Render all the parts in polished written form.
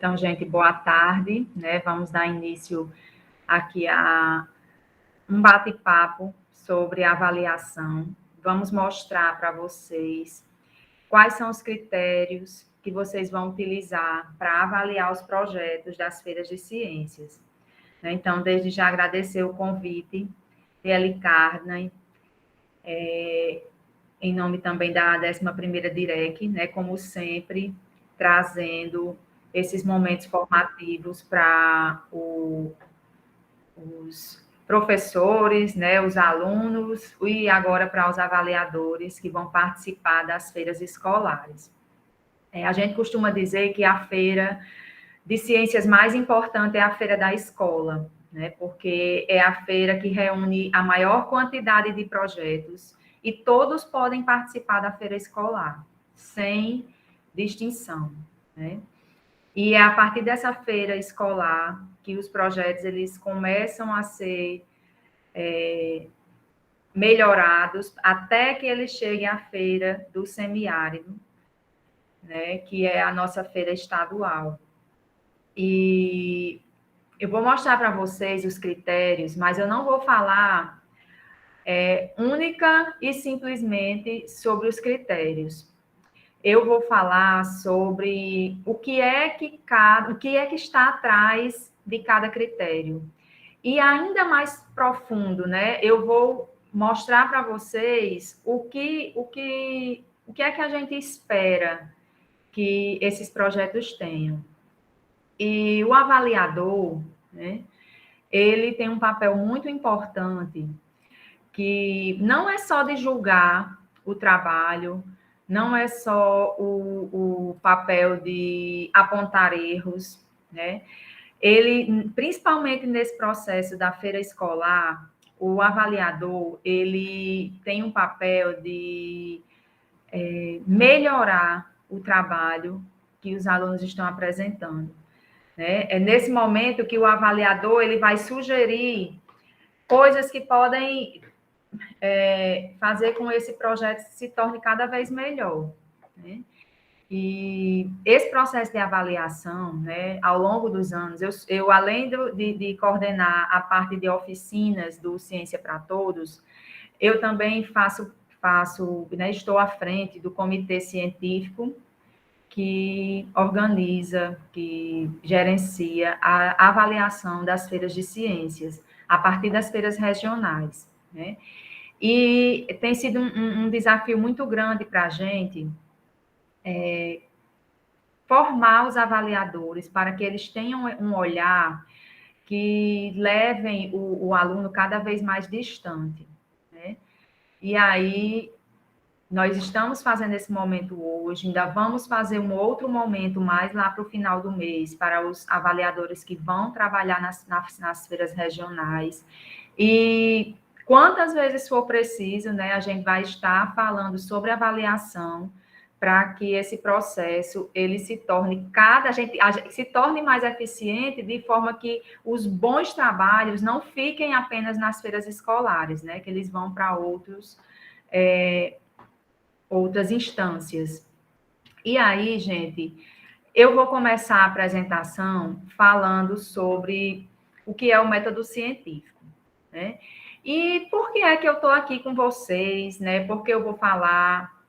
Então, gente, boa tarde, né? Vamos dar início aqui a um bate-papo sobre avaliação. Vamos mostrar para vocês quais são os critérios que vocês vão utilizar para avaliar os projetos das feiras de ciências. Então, desde já agradecer o convite, Eli Carney, em nome também da 11ª DIREC, né? Como sempre, trazendo esses momentos formativos para os professores, né, os alunos e agora para os avaliadores que vão participar das feiras escolares. A gente costuma dizer que a feira de ciências mais importante é a feira da escola, né, porque é a feira que reúne a maior quantidade de projetos e todos podem participar da feira escolar, sem distinção, né? E é a partir dessa feira escolar que os projetos eles começam a ser melhorados até que eles cheguem à feira do semiárido, né, que é a nossa feira estadual. E eu vou mostrar para vocês os critérios, mas eu não vou falar única e simplesmente sobre os critérios. Eu vou falar sobre o que é que está atrás de cada critério. E ainda mais profundo, né? Eu vou mostrar para vocês o que é que a gente espera que esses projetos tenham. E o avaliador, né? Ele tem um papel muito importante, que não é só de julgar o trabalho, não é só o papel de apontar erros, né? Ele, principalmente nesse processo da feira escolar, o avaliador, ele tem um papel de melhorar o trabalho que os alunos estão apresentando, né? É nesse momento que o avaliador, ele vai sugerir coisas que podem fazer com que esse projeto se torne cada vez melhor, né? E esse processo de avaliação, né, ao longo dos anos, eu além de coordenar a parte de oficinas do Ciência para Todos, eu também né, estou à frente do comitê científico que organiza, que gerencia a avaliação das feiras de ciências, a partir das feiras regionais, né? E tem sido um desafio muito grande para a gente formar os avaliadores para que eles tenham um olhar que levem o aluno cada vez mais distante, né? E aí, nós estamos fazendo esse momento hoje, ainda vamos fazer um outro momento mais lá para o final do mês, para os avaliadores que vão trabalhar nas feiras regionais. E quantas vezes for preciso, né, a gente vai estar falando sobre avaliação para que esse processo ele se torne se torne mais eficiente, de forma que os bons trabalhos não fiquem apenas nas feiras escolares, né, que eles vão para outras instâncias. E aí, gente, eu vou começar a apresentação falando sobre o que é o método científico, né? E por que é que eu estou aqui com vocês, né? Porque eu vou falar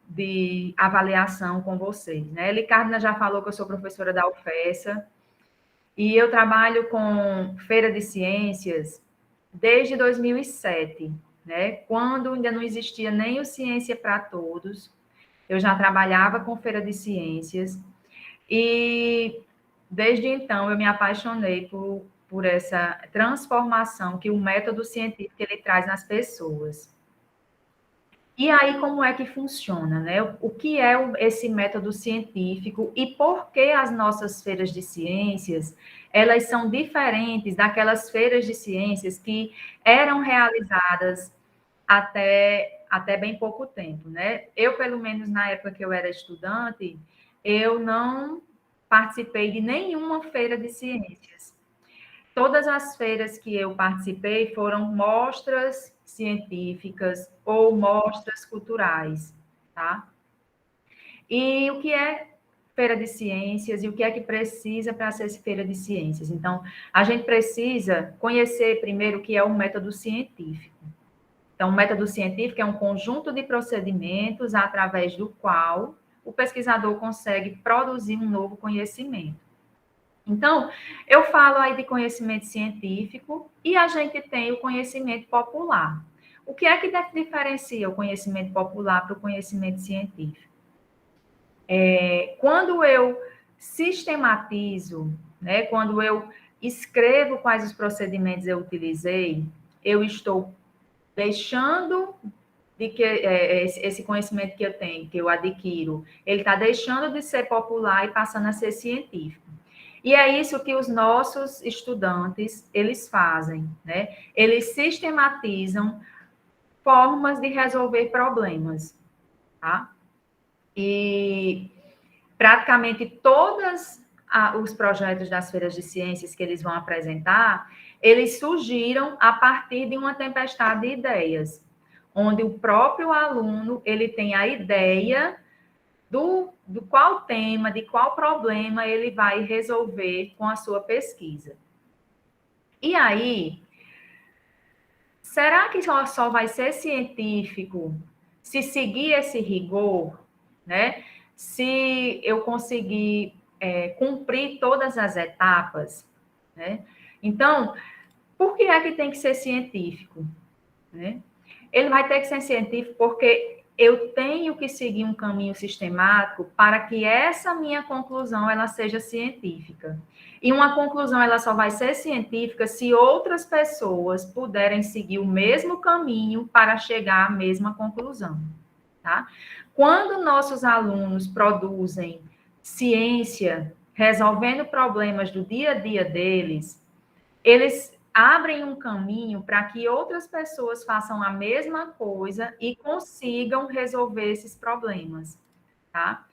de avaliação com vocês, né? Eli Carna já falou que eu sou professora da UFESA e eu trabalho com feira de ciências desde 2007, né? Quando ainda não existia nem o Ciência para Todos, eu já trabalhava com feira de ciências e desde então eu me apaixonei por essa transformação que o método científico ele traz nas pessoas. E aí, como é que funciona, né? O que é esse método científico e por que as nossas feiras de ciências, elas são diferentes daquelas feiras de ciências que eram realizadas até bem pouco tempo, né? Eu, pelo menos na época que eu era estudante, eu não participei de nenhuma feira de ciências. Todas as feiras que eu participei foram mostras científicas ou mostras culturais, tá? E o que é feira de ciências e o que é que precisa para ser feira de ciências. Então, a gente precisa conhecer primeiro o que é o método científico. Então, o método científico é um conjunto de procedimentos através do qual o pesquisador consegue produzir um novo conhecimento. Então, eu falo aí de conhecimento científico e a gente tem o conhecimento popular. O que é que diferencia o conhecimento popular para o conhecimento científico? Quando eu sistematizo, né, quando eu escrevo quais os procedimentos eu utilizei, eu estou deixando de que esse conhecimento que eu tenho, que eu adquiro, ele está deixando de ser popular e passando a ser científico. E é isso que os nossos estudantes, eles fazem, né? Eles sistematizam formas de resolver problemas, tá? E praticamente todos os projetos das feiras de ciências que eles vão apresentar, eles surgiram a partir de uma tempestade de ideias, onde o próprio aluno ele tem a ideia do qual tema, de qual problema ele vai resolver com a sua pesquisa. E aí, será que só vai ser científico se seguir esse rigor, né? Se eu conseguir cumprir todas as etapas, né? Então, por que é que tem que ser científico, né? Ele vai ter que ser científico porque eu tenho que seguir um caminho sistemático para que essa minha conclusão ela seja científica. E uma conclusão ela só vai ser científica se outras pessoas puderem seguir o mesmo caminho para chegar à mesma conclusão, tá? Quando nossos alunos produzem ciência, resolvendo problemas do dia a dia deles, eles abrem um caminho para que outras pessoas façam a mesma coisa e consigam resolver esses problemas, tá?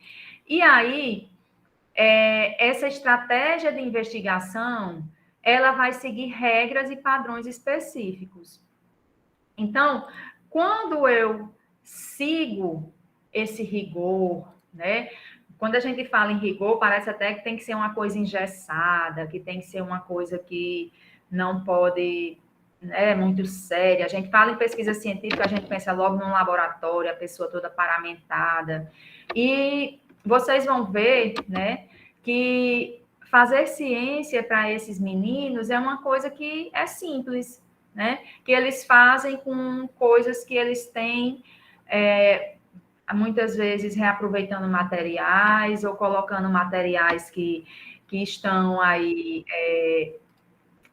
E aí, essa estratégia de investigação, ela vai seguir regras e padrões específicos. Então, quando eu sigo esse rigor, né? Quando a gente fala em rigor, parece até que tem que ser uma coisa engessada, que tem que ser uma coisa que não pode, né, muito séria. A gente fala em pesquisa científica, a gente pensa logo num laboratório, a pessoa toda paramentada. E vocês vão ver, né, que fazer ciência para esses meninos é uma coisa que é simples, né? Que eles fazem com coisas que eles têm, muitas vezes reaproveitando materiais ou colocando materiais que estão aí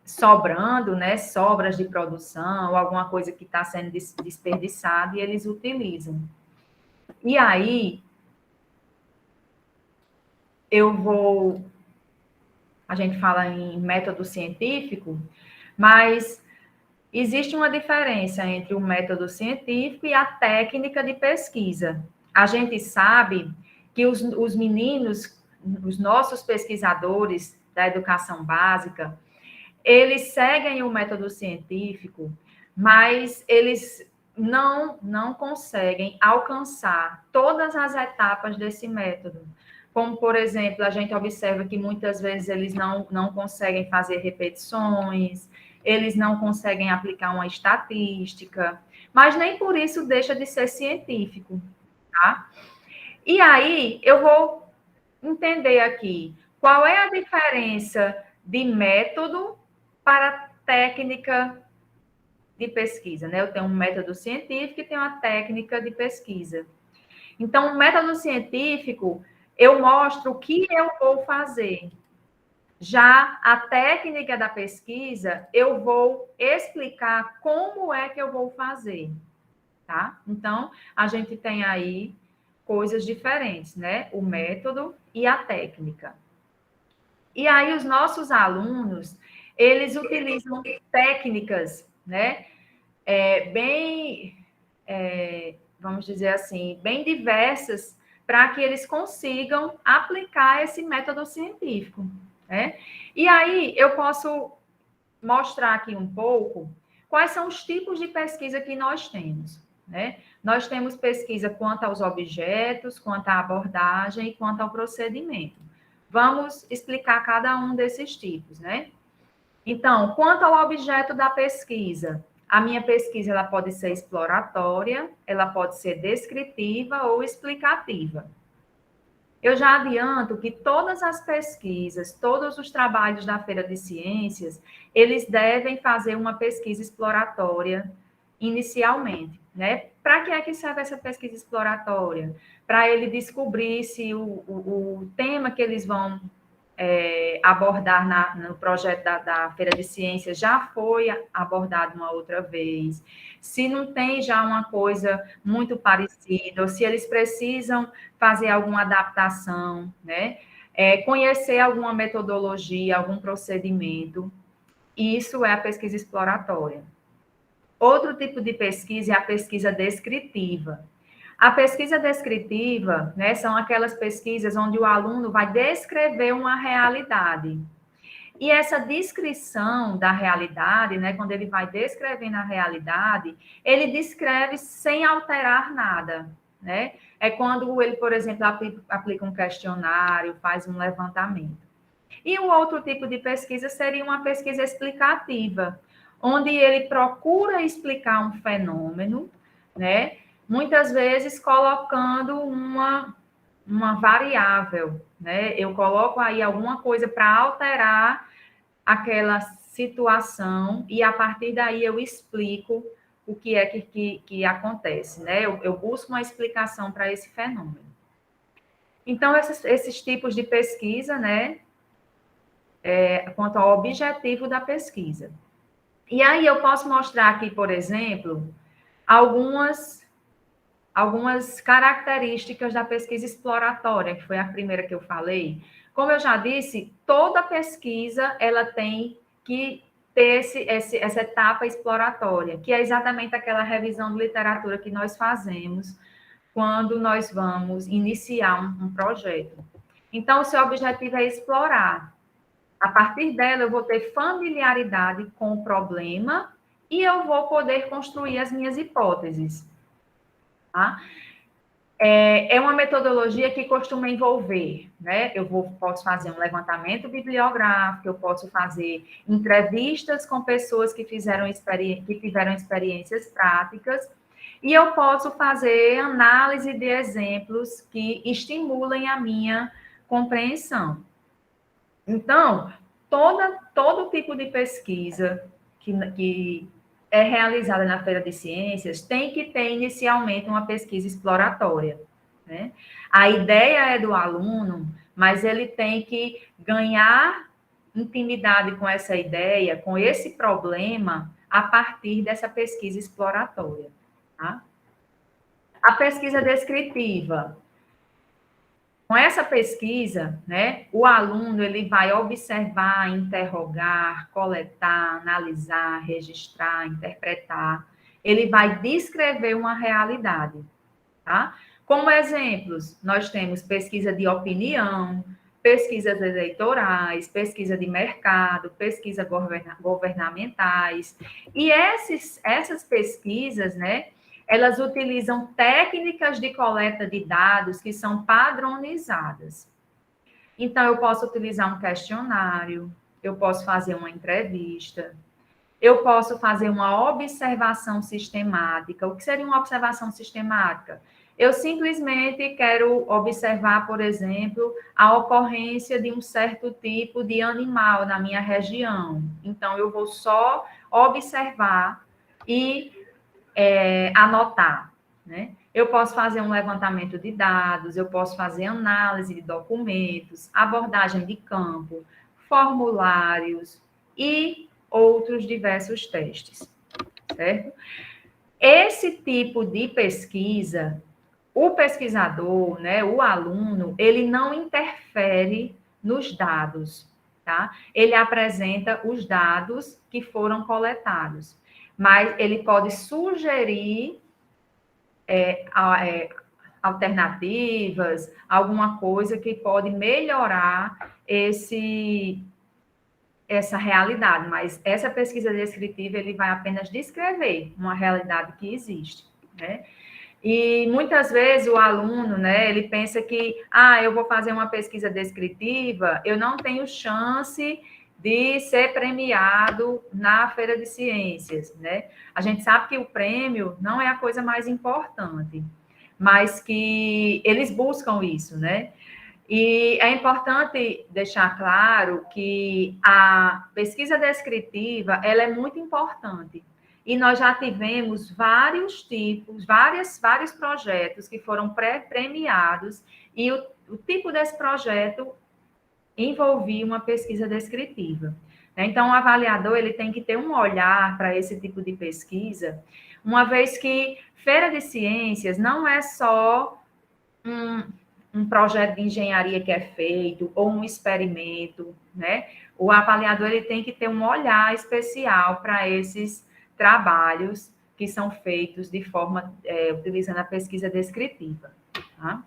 sobrando, né? Sobras de produção, ou alguma coisa que está sendo desperdiçada e eles utilizam. E aí, a gente fala em método científico, mas existe uma diferença entre o método científico e a técnica de pesquisa. A gente sabe que os meninos, os nossos pesquisadores da educação básica, eles seguem o método científico, mas eles não conseguem alcançar todas as etapas desse método. Como, por exemplo, a gente observa que muitas vezes eles não conseguem fazer repetições, eles não conseguem aplicar uma estatística, mas nem por isso deixa de ser científico, tá? E aí, eu vou entender aqui qual é a diferença de método para técnica de pesquisa, né? Eu tenho um método científico e tenho uma técnica de pesquisa. Então, o método científico, eu mostro o que eu vou fazer. Já a técnica da pesquisa, eu vou explicar como é que eu vou fazer, tá? Então, a gente tem aí coisas diferentes, né? O método e a técnica. E aí, os nossos alunos, eles utilizam técnicas, né? Vamos dizer assim, bem diversas, para que eles consigam aplicar esse método científico, né? E aí, eu posso mostrar aqui um pouco quais são os tipos de pesquisa que nós temos. né? Nós temos pesquisa quanto aos objetos, quanto à abordagem e quanto ao procedimento. Vamos explicar cada um desses tipos, né? Então, quanto ao objeto da pesquisa, a minha pesquisa ela pode ser exploratória, ela pode ser descritiva ou explicativa. Eu já adianto que todas as pesquisas, todos os trabalhos da Feira de Ciências, eles devem fazer uma pesquisa exploratória inicialmente, né? Para que é que serve essa pesquisa exploratória? Para ele descobrir se o tema que eles vão abordar no projeto da Feira de Ciências já foi abordado uma outra vez, se não tem já uma coisa muito parecida, ou se eles precisam fazer alguma adaptação, né? Conhecer alguma metodologia, algum procedimento, isso é a pesquisa exploratória. Outro tipo de pesquisa é a pesquisa descritiva. A pesquisa descritiva, né, são aquelas pesquisas onde o aluno vai descrever uma realidade. E essa descrição da realidade, né, quando ele vai descrevendo a realidade, ele descreve sem alterar nada, né? É quando ele, por exemplo, aplica um questionário, faz um levantamento. E o outro tipo de pesquisa seria uma pesquisa explicativa, onde ele procura explicar um fenômeno, né? Muitas vezes colocando uma variável, né? Eu coloco aí alguma coisa para alterar aquela situação e a partir daí eu explico o que é que acontece, né? Eu busco uma explicação para esse fenômeno. Então, esses tipos de pesquisa, né? Quanto ao objetivo da pesquisa. E aí eu posso mostrar aqui, por exemplo, algumas características da pesquisa exploratória, que foi a primeira que eu falei. Como eu já disse, toda pesquisa ela tem que ter essa etapa exploratória, que é exatamente aquela revisão de literatura que nós fazemos quando nós vamos iniciar um projeto. Então, o seu objetivo é explorar. A partir dela, eu vou ter familiaridade com o problema e eu vou poder construir as minhas hipóteses. Tá? É uma metodologia que costuma envolver, né? Posso fazer um levantamento bibliográfico, eu posso fazer entrevistas com pessoas que tiveram experiências práticas, e eu posso fazer análise de exemplos que estimulem a minha compreensão. Então, todo tipo de pesquisa que é realizada na Feira de Ciências tem que ter inicialmente uma pesquisa exploratória, né? A ideia é do aluno, mas ele tem que ganhar intimidade com essa ideia, com esse problema, a partir dessa pesquisa exploratória, tá? A pesquisa descritiva. Com essa pesquisa, né, o aluno ele vai observar, interrogar, coletar, analisar, registrar, interpretar. Ele vai descrever uma realidade, tá? Como exemplos, nós temos pesquisa de opinião, pesquisas eleitorais, pesquisa de mercado, pesquisa governamentais. E essas pesquisas, né, elas utilizam técnicas de coleta de dados que são padronizadas. Então, eu posso utilizar um questionário, eu posso fazer uma entrevista, eu posso fazer uma observação sistemática. O que seria uma observação sistemática? Eu simplesmente quero observar, por exemplo, a ocorrência de um certo tipo de animal na minha região. Então, eu vou só observar e anotar, né? Eu posso fazer um levantamento de dados, eu posso fazer análise de documentos, abordagem de campo, formulários e outros diversos testes, certo? Esse tipo de pesquisa, o pesquisador, né, o aluno, ele não interfere nos dados, tá? Ele apresenta os dados que foram coletados, mas ele pode sugerir alternativas, alguma coisa que pode melhorar essa realidade, mas essa pesquisa descritiva ele vai apenas descrever uma realidade que existe. né? E muitas vezes o aluno, né, ele pensa que, eu vou fazer uma pesquisa descritiva, eu não tenho chance de ser premiado na Feira de Ciências, né? A gente sabe que o prêmio não é a coisa mais importante, mas que eles buscam isso, né? E é importante deixar claro que a pesquisa descritiva, ela é muito importante. E nós já tivemos vários tipos, vários projetos que foram pré-premiados, e o tipo desse projeto envolvia uma pesquisa descritiva. Então, o avaliador ele tem que ter um olhar para esse tipo de pesquisa, uma vez que Feira de Ciências não é só um projeto de engenharia que é feito, ou um experimento, né? O avaliador ele tem que ter um olhar especial para esses trabalhos que são feitos de forma, utilizando a pesquisa descritiva. Tá?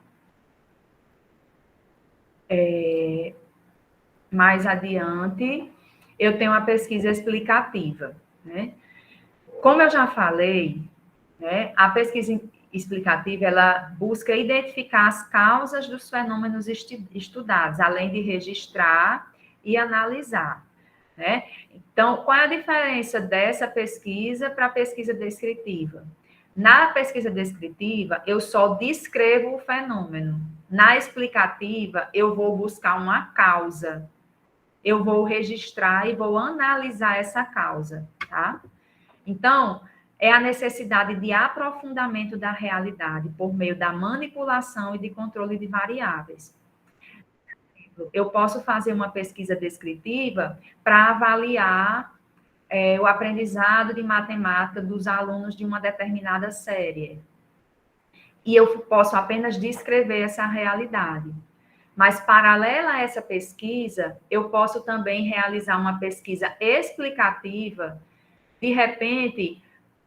Mais adiante, eu tenho a pesquisa explicativa, né? Como eu já falei, né, a pesquisa explicativa, ela busca identificar as causas dos fenômenos estudados, além de registrar e analisar, né? Então, qual é a diferença dessa pesquisa para a pesquisa descritiva? Na pesquisa descritiva, eu só descrevo o fenômeno. Na explicativa, eu vou buscar uma causa. Eu vou registrar e vou analisar essa causa, tá? Então, é a necessidade de aprofundamento da realidade por meio da manipulação e de controle de variáveis. Eu posso fazer uma pesquisa descritiva para avaliar o aprendizado de matemática dos alunos de uma determinada série. E eu posso apenas descrever essa realidade. Mas, paralela a essa pesquisa, eu posso também realizar uma pesquisa explicativa, de repente,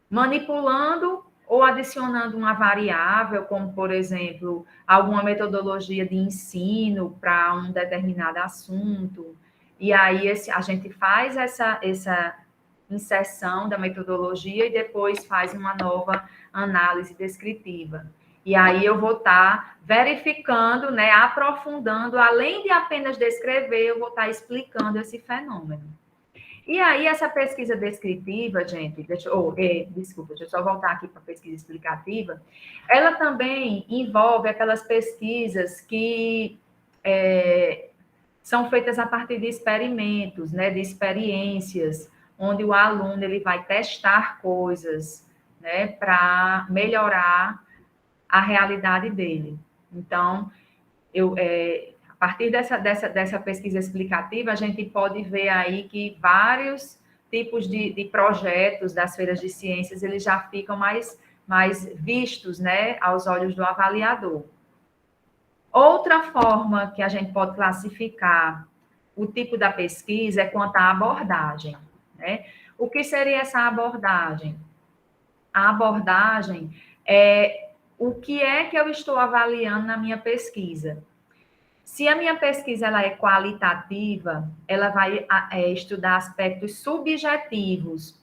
manipulando ou adicionando uma variável, como, por exemplo, alguma metodologia de ensino para um determinado assunto. E aí a gente faz essa inserção da metodologia e depois faz uma nova análise descritiva. E aí eu vou estar verificando, né, aprofundando, além de apenas descrever, eu vou estar explicando esse fenômeno. E aí, essa pesquisa descritiva, gente, desculpa, deixa eu só voltar aqui para a pesquisa explicativa, ela também envolve aquelas pesquisas que são feitas a partir de experimentos, né, de experiências, onde o aluno ele vai testar coisas, né, para melhorar a realidade dele. Então, a partir dessa pesquisa explicativa, a gente pode ver aí que vários tipos de projetos das feiras de ciências, eles já ficam mais vistos, né, aos olhos do avaliador. Outra forma que a gente pode classificar o tipo da pesquisa é quanto à abordagem, né? O que seria essa abordagem? A abordagem é o que é que eu estou avaliando na minha pesquisa. Se a minha pesquisa ela é qualitativa, ela vai estudar aspectos subjetivos,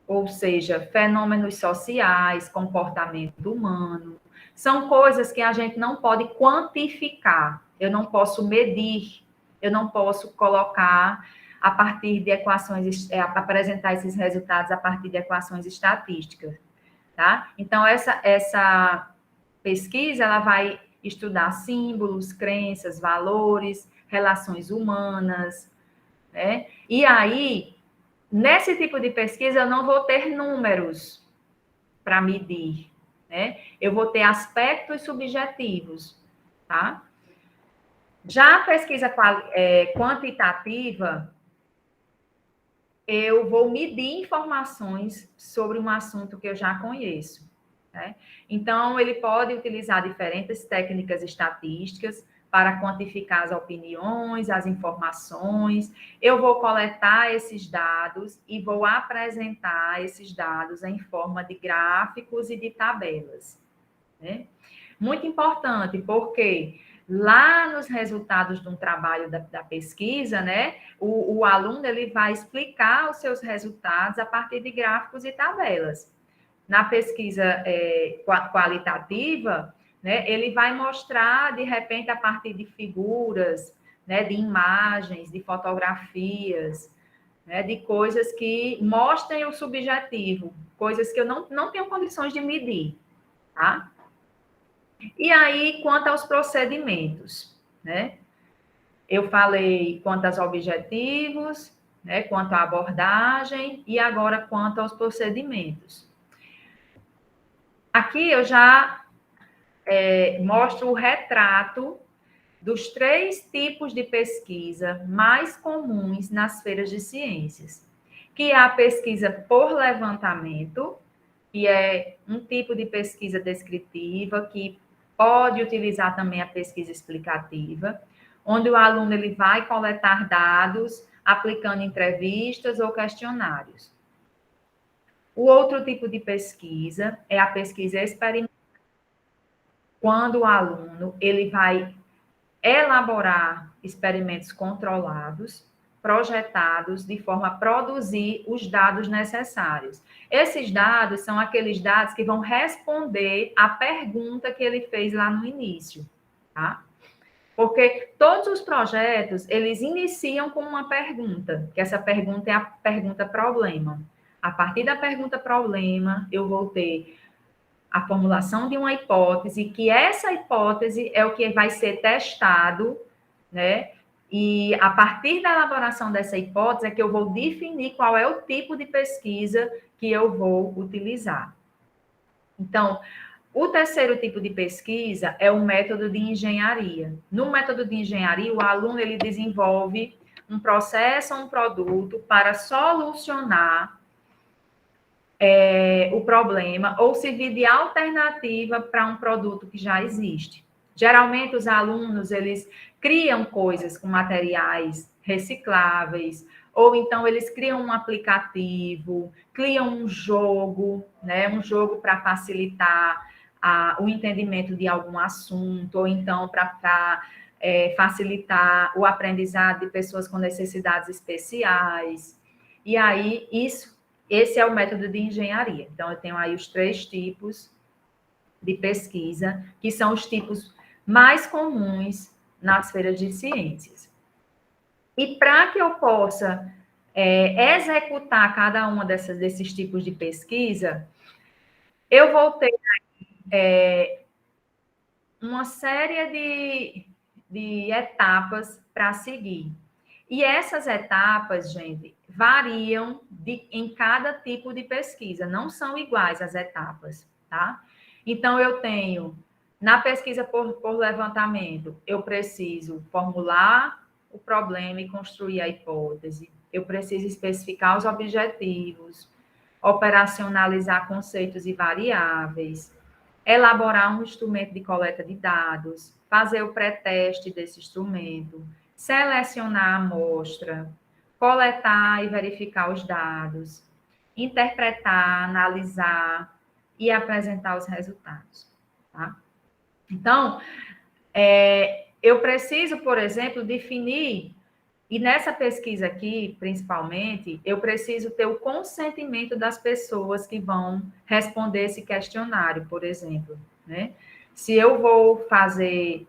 ou seja, fenômenos sociais, comportamento humano. São coisas que a gente não pode quantificar, eu não posso medir, eu não posso colocar a partir de equações, apresentar esses resultados a partir de equações estatísticas, tá? Então, essa pesquisa, ela vai estudar símbolos, crenças, valores, relações humanas, né? E aí, nesse tipo de pesquisa, eu não vou ter números para medir, né? Eu vou ter aspectos subjetivos, tá? Já a pesquisa quantitativa, eu vou medir informações sobre um assunto que eu já conheço, né? Então, ele pode utilizar diferentes técnicas estatísticas para quantificar as opiniões, as informações. Eu vou coletar esses dados e vou apresentar esses dados em forma de gráficos e de tabelas, né? Muito importante, porque lá nos resultados de um trabalho da pesquisa, né, o aluno ele vai explicar os seus resultados a partir de gráficos e tabelas. na pesquisa qualitativa, né, ele vai mostrar, de repente, a partir de figuras, né, de imagens, de fotografias, né, de coisas que mostrem o subjetivo, coisas que eu não tenho condições de medir, tá? E aí, quanto aos procedimentos, né? Eu falei quanto aos objetivos, né, quanto à abordagem e agora quanto aos procedimentos. Aqui eu já mostro o retrato dos 3 tipos de pesquisa mais comuns nas feiras de ciências, que é a pesquisa por levantamento, que é um tipo de pesquisa descritiva, que pode utilizar também a pesquisa explicativa, onde o aluno ele vai coletar dados aplicando entrevistas ou questionários. O outro tipo de pesquisa é a pesquisa experimental, quando o aluno ele vai elaborar experimentos controlados, projetados, de forma a produzir os dados necessários. Esses dados são aqueles dados que vão responder à pergunta que ele fez lá no início, tá? Porque todos os projetos, eles iniciam com uma pergunta, que essa pergunta é a pergunta problema. A partir da pergunta problema, eu vou ter a formulação de uma hipótese, que essa hipótese é o que vai ser testado, né? E a partir da elaboração dessa hipótese é que eu vou definir qual é o tipo de pesquisa que eu vou utilizar. Então, o terceiro tipo de pesquisa é o método de engenharia. No método de engenharia, o aluno ele desenvolve um processo ou um produto para solucionar o problema ou servir de alternativa para um produto que já existe. Geralmente, os alunos, eles criam coisas com materiais recicláveis, ou então eles criam um aplicativo, criam um jogo, né? Um jogo para facilitar o entendimento de algum assunto, ou então para facilitar o aprendizado de pessoas com necessidades especiais. E aí, esse é o método de engenharia. Então, eu tenho aí os 3 tipos de pesquisa, que são os tipos mais comuns nas feiras de ciências. E para que eu possa executar cada uma desses tipos de pesquisa, eu vou ter uma série de etapas para seguir. E essas etapas, gente, variam em cada tipo de pesquisa, não são iguais as etapas, tá? Então, eu tenho, na pesquisa por levantamento, eu preciso formular o problema e construir a hipótese, eu preciso especificar os objetivos, operacionalizar conceitos e variáveis, elaborar um instrumento de coleta de dados, fazer o pré-teste desse instrumento, selecionar a amostra, coletar e verificar os dados, interpretar, analisar e apresentar os resultados. Tá? Então, eu preciso, por exemplo, definir, e nessa pesquisa aqui, principalmente, eu preciso ter o consentimento das pessoas que vão responder esse questionário, por exemplo, né? Se eu vou fazer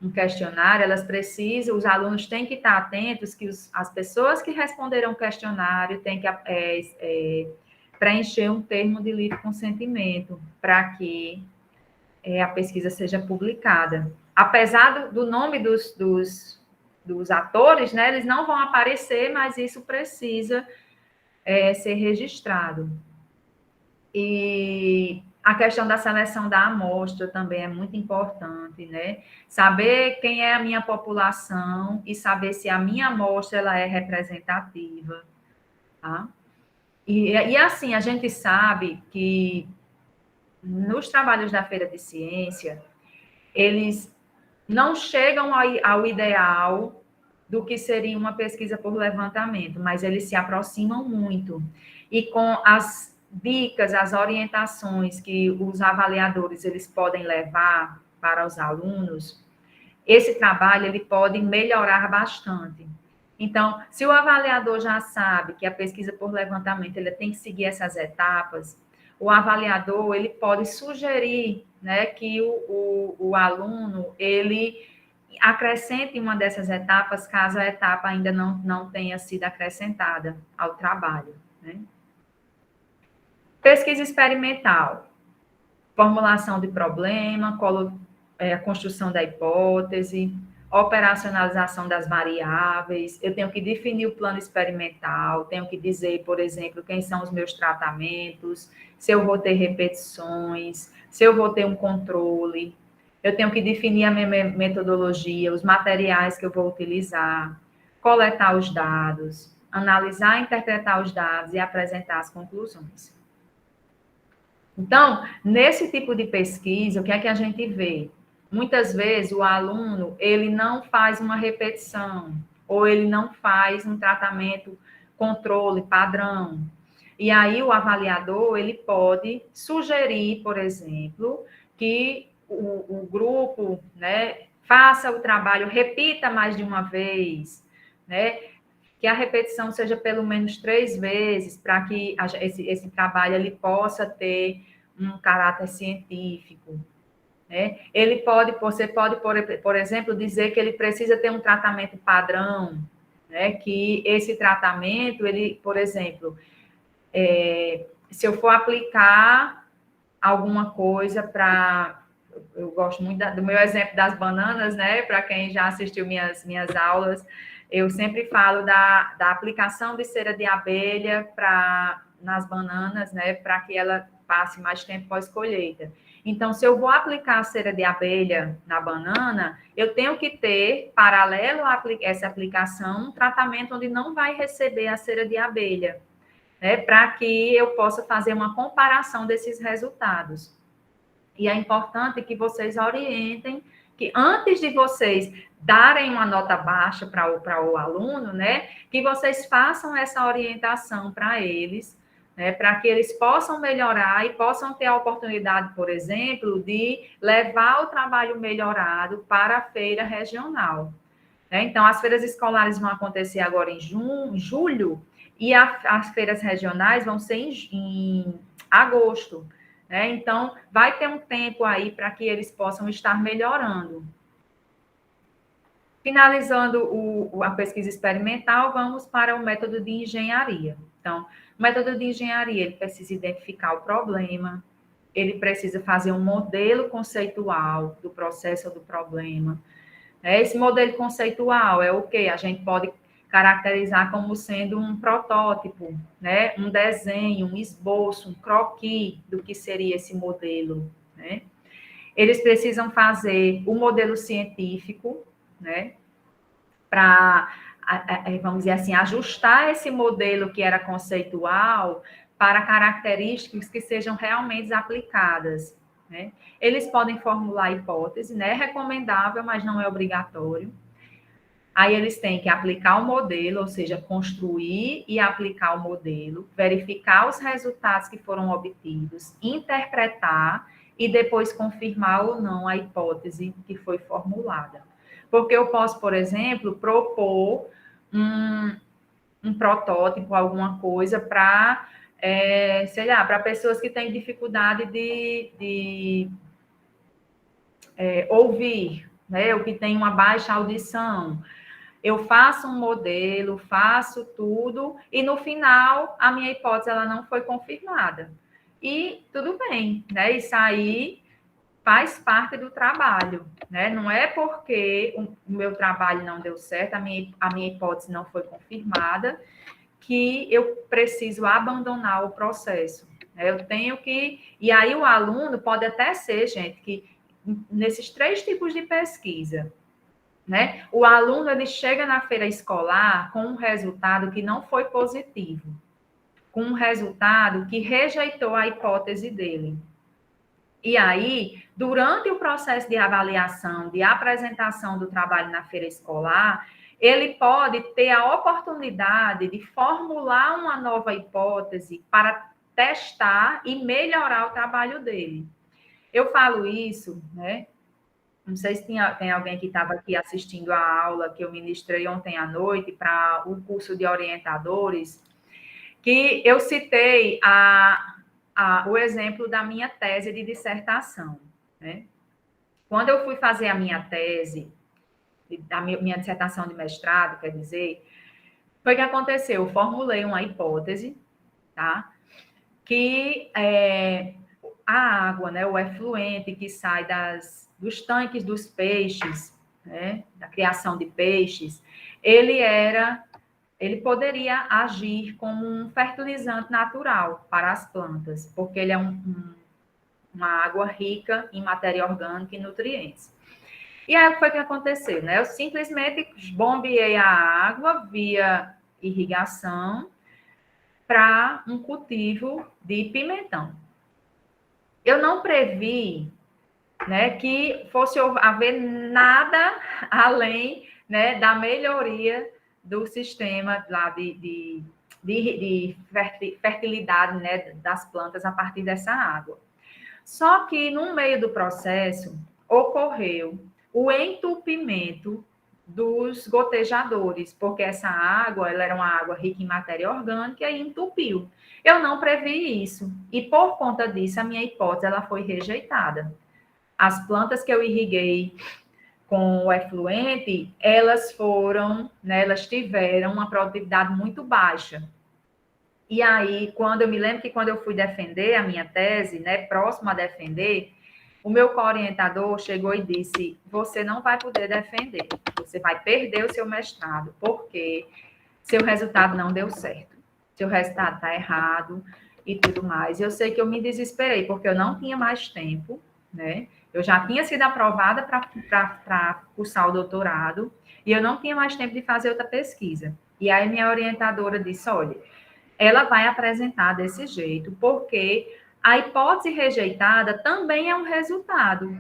um questionário, os alunos têm que estar atentos que as pessoas que responderam o questionário têm que preencher um termo de livre consentimento para que a pesquisa seja publicada. Apesar do nome dos atores, né, eles não vão aparecer, mas isso precisa ser registrado. E a questão da seleção da amostra também é muito importante, né? Saber quem é a minha população e saber se a minha amostra ela é representativa, tá? E assim, a gente sabe que nos trabalhos da Feira de Ciência, eles não chegam ao ideal do que seria uma pesquisa por levantamento, mas eles se aproximam muito. E com as dicas, as orientações que os avaliadores eles podem levar para os alunos, esse trabalho ele pode melhorar bastante. Então, se o avaliador já sabe que a pesquisa por levantamento ele tem que seguir essas etapas, o avaliador ele pode sugerir, né, que o aluno ele acrescente uma dessas etapas, caso a etapa ainda não tenha sido acrescentada ao trabalho, né? Pesquisa experimental, formulação de problema, a construção da hipótese, operacionalização das variáveis, eu tenho que definir o plano experimental, tenho que dizer, por exemplo, quem são os meus tratamentos, se eu vou ter repetições, se eu vou ter um controle, eu tenho que definir a minha metodologia, os materiais que eu vou utilizar, coletar os dados, analisar e interpretar os dados e apresentar as conclusões. Então, nesse tipo de pesquisa, o que é que a gente vê? Muitas vezes o aluno, ele não faz uma repetição, ou ele não faz um tratamento controle padrão. E aí o avaliador, ele pode sugerir, por exemplo, que o grupo, né, faça o trabalho, repita mais de uma vez, né? Que a repetição seja pelo menos 3 vezes, para que esse trabalho ele possa ter um caráter científico, né? Você pode, por exemplo, dizer que ele precisa ter um tratamento padrão, né? Que esse tratamento, ele, por exemplo, se eu for aplicar alguma coisa para... Eu gosto muito do meu exemplo das bananas, né? Para quem já assistiu minhas aulas, eu sempre falo da aplicação de cera de abelha nas bananas, né? Para que ela passe mais tempo pós-colheita. Então, se eu vou aplicar a cera de abelha na banana, eu tenho que ter, paralelo a essa aplicação, um tratamento onde não vai receber a cera de abelha, né? Para que eu possa fazer uma comparação desses resultados. E é importante que vocês orientem, que antes de vocês darem uma nota baixa para o aluno, né, que vocês façam essa orientação para eles, né, para que eles possam melhorar e possam ter a oportunidade, por exemplo, de levar o trabalho melhorado para a feira regional. Né? Então, as feiras escolares vão acontecer agora em julho, e as feiras regionais vão ser em agosto. Né? Então, vai ter um tempo aí para que eles possam estar melhorando. Finalizando a pesquisa experimental, vamos para o método de engenharia. Então, o método de engenharia, ele precisa identificar o problema, ele precisa fazer um modelo conceitual do processo ou do problema. Esse modelo conceitual é o que a gente pode caracterizar como sendo um protótipo, né? Um desenho, um esboço, um croquis do que seria esse modelo, né? Eles precisam fazer o modelo científico, né? Para, vamos dizer assim, ajustar esse modelo que era conceitual para características que sejam realmente aplicadas, né? Eles podem formular hipótese, né? É recomendável, mas não é obrigatório. Aí eles têm que aplicar o modelo, ou seja, construir e aplicar o modelo, verificar os resultados que foram obtidos, interpretar e depois confirmar ou não a hipótese que foi formulada. Porque eu posso, por exemplo, propor um protótipo, alguma coisa para, sei lá, para pessoas que têm dificuldade de ouvir, né, ou que têm uma baixa audição. Eu faço um modelo, faço tudo, e no final a minha hipótese ela não foi confirmada. E tudo bem, né? Isso aí faz parte do trabalho, né? Não é porque o meu trabalho não deu certo, a minha hipótese não foi confirmada, que eu preciso abandonar o processo. Né? Eu tenho que... E aí o aluno pode até ser, gente, que nesses 3 tipos de pesquisa, né? O aluno ele chega na feira escolar com um resultado que não foi positivo, com um resultado que rejeitou a hipótese dele. E aí, durante o processo de avaliação, de apresentação do trabalho na feira escolar, ele pode ter a oportunidade de formular uma nova hipótese para testar e melhorar o trabalho dele. Eu falo isso, né? Não sei se tem alguém que estava aqui assistindo a aula que eu ministrei ontem à noite para o curso de orientadores, que eu citei o exemplo da minha tese de dissertação, né? Quando eu fui fazer a minha tese, a minha dissertação de mestrado, quer dizer, foi que aconteceu, eu formulei uma hipótese, tá? Que a água, né, o efluente que sai dos tanques dos peixes, né, da criação de peixes, ele poderia agir como um fertilizante natural para as plantas, porque ele é uma água rica em matéria orgânica e nutrientes. E aí, o que foi que aconteceu? Né? Eu simplesmente bombeei a água via irrigação para um cultivo de pimentão. Eu não previ, né, que fosse haver nada além, né, da melhoria do sistema lá de fertilidade, né, das plantas a partir dessa água. Só que no meio do processo ocorreu o entupimento dos gotejadores, porque essa água, ela era uma água rica em matéria orgânica e entupiu. Eu não previ isso e por conta disso a minha hipótese ela foi rejeitada. As plantas que eu irriguei com o efluente, elas foram, né, elas tiveram uma produtividade muito baixa. E aí, quando eu me lembro que quando eu fui defender a minha tese, né, próximo a defender, o meu co-orientador chegou e disse: você não vai poder defender, você vai perder o seu mestrado, porque seu resultado não deu certo, seu resultado está errado e tudo mais. Eu sei que eu me desesperei, porque eu não tinha mais tempo, né? Eu já tinha sido aprovada para cursar o doutorado, e eu não tinha mais tempo de fazer outra pesquisa. E aí minha orientadora disse: olha, ela vai apresentar desse jeito, porque a hipótese rejeitada também é um resultado.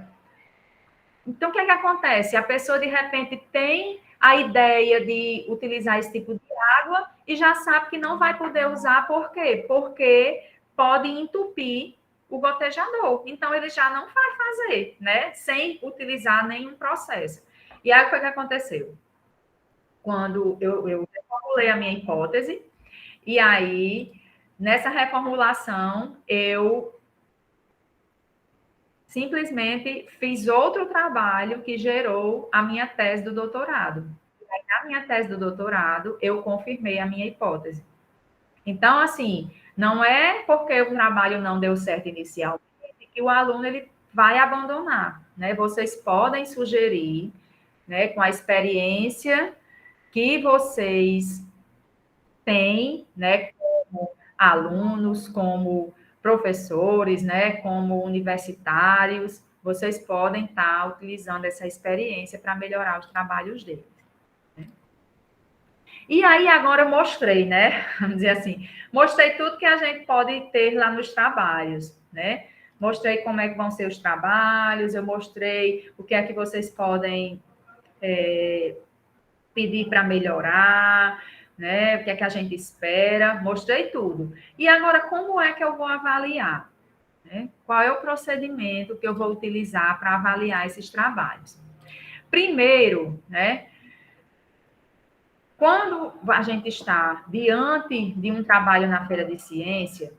Então, o que é que acontece? A pessoa, de repente, tem a ideia de utilizar esse tipo de água e já sabe que não vai poder usar, por quê? Porque pode entupir o gotejador. Então, ele já não vai fazer, né? Sem utilizar nenhum processo. E aí, o que foi que aconteceu? Quando eu formulei a minha hipótese, e aí, nessa reformulação, eu simplesmente fiz outro trabalho que gerou a minha tese do doutorado. E aí, na minha tese do doutorado, eu confirmei a minha hipótese. Então, assim, não é porque o trabalho não deu certo inicialmente que o aluno ele vai abandonar, né? Vocês podem sugerir, né, com a experiência que vocês têm, né, como alunos, como professores, né, como universitários, vocês podem estar utilizando essa experiência para melhorar os trabalhos deles. Né? E aí agora eu mostrei, né, vamos dizer assim, mostrei tudo que a gente pode ter lá nos trabalhos, né? Mostrei como é que vão ser os trabalhos, eu mostrei o que é que vocês podem pedir para melhorar, né? O que é que a gente espera, mostrei tudo. E agora, como é que eu vou avaliar? Né? Qual é o procedimento que eu vou utilizar para avaliar esses trabalhos? Primeiro, né? Quando a gente está diante de um trabalho na feira de ciência,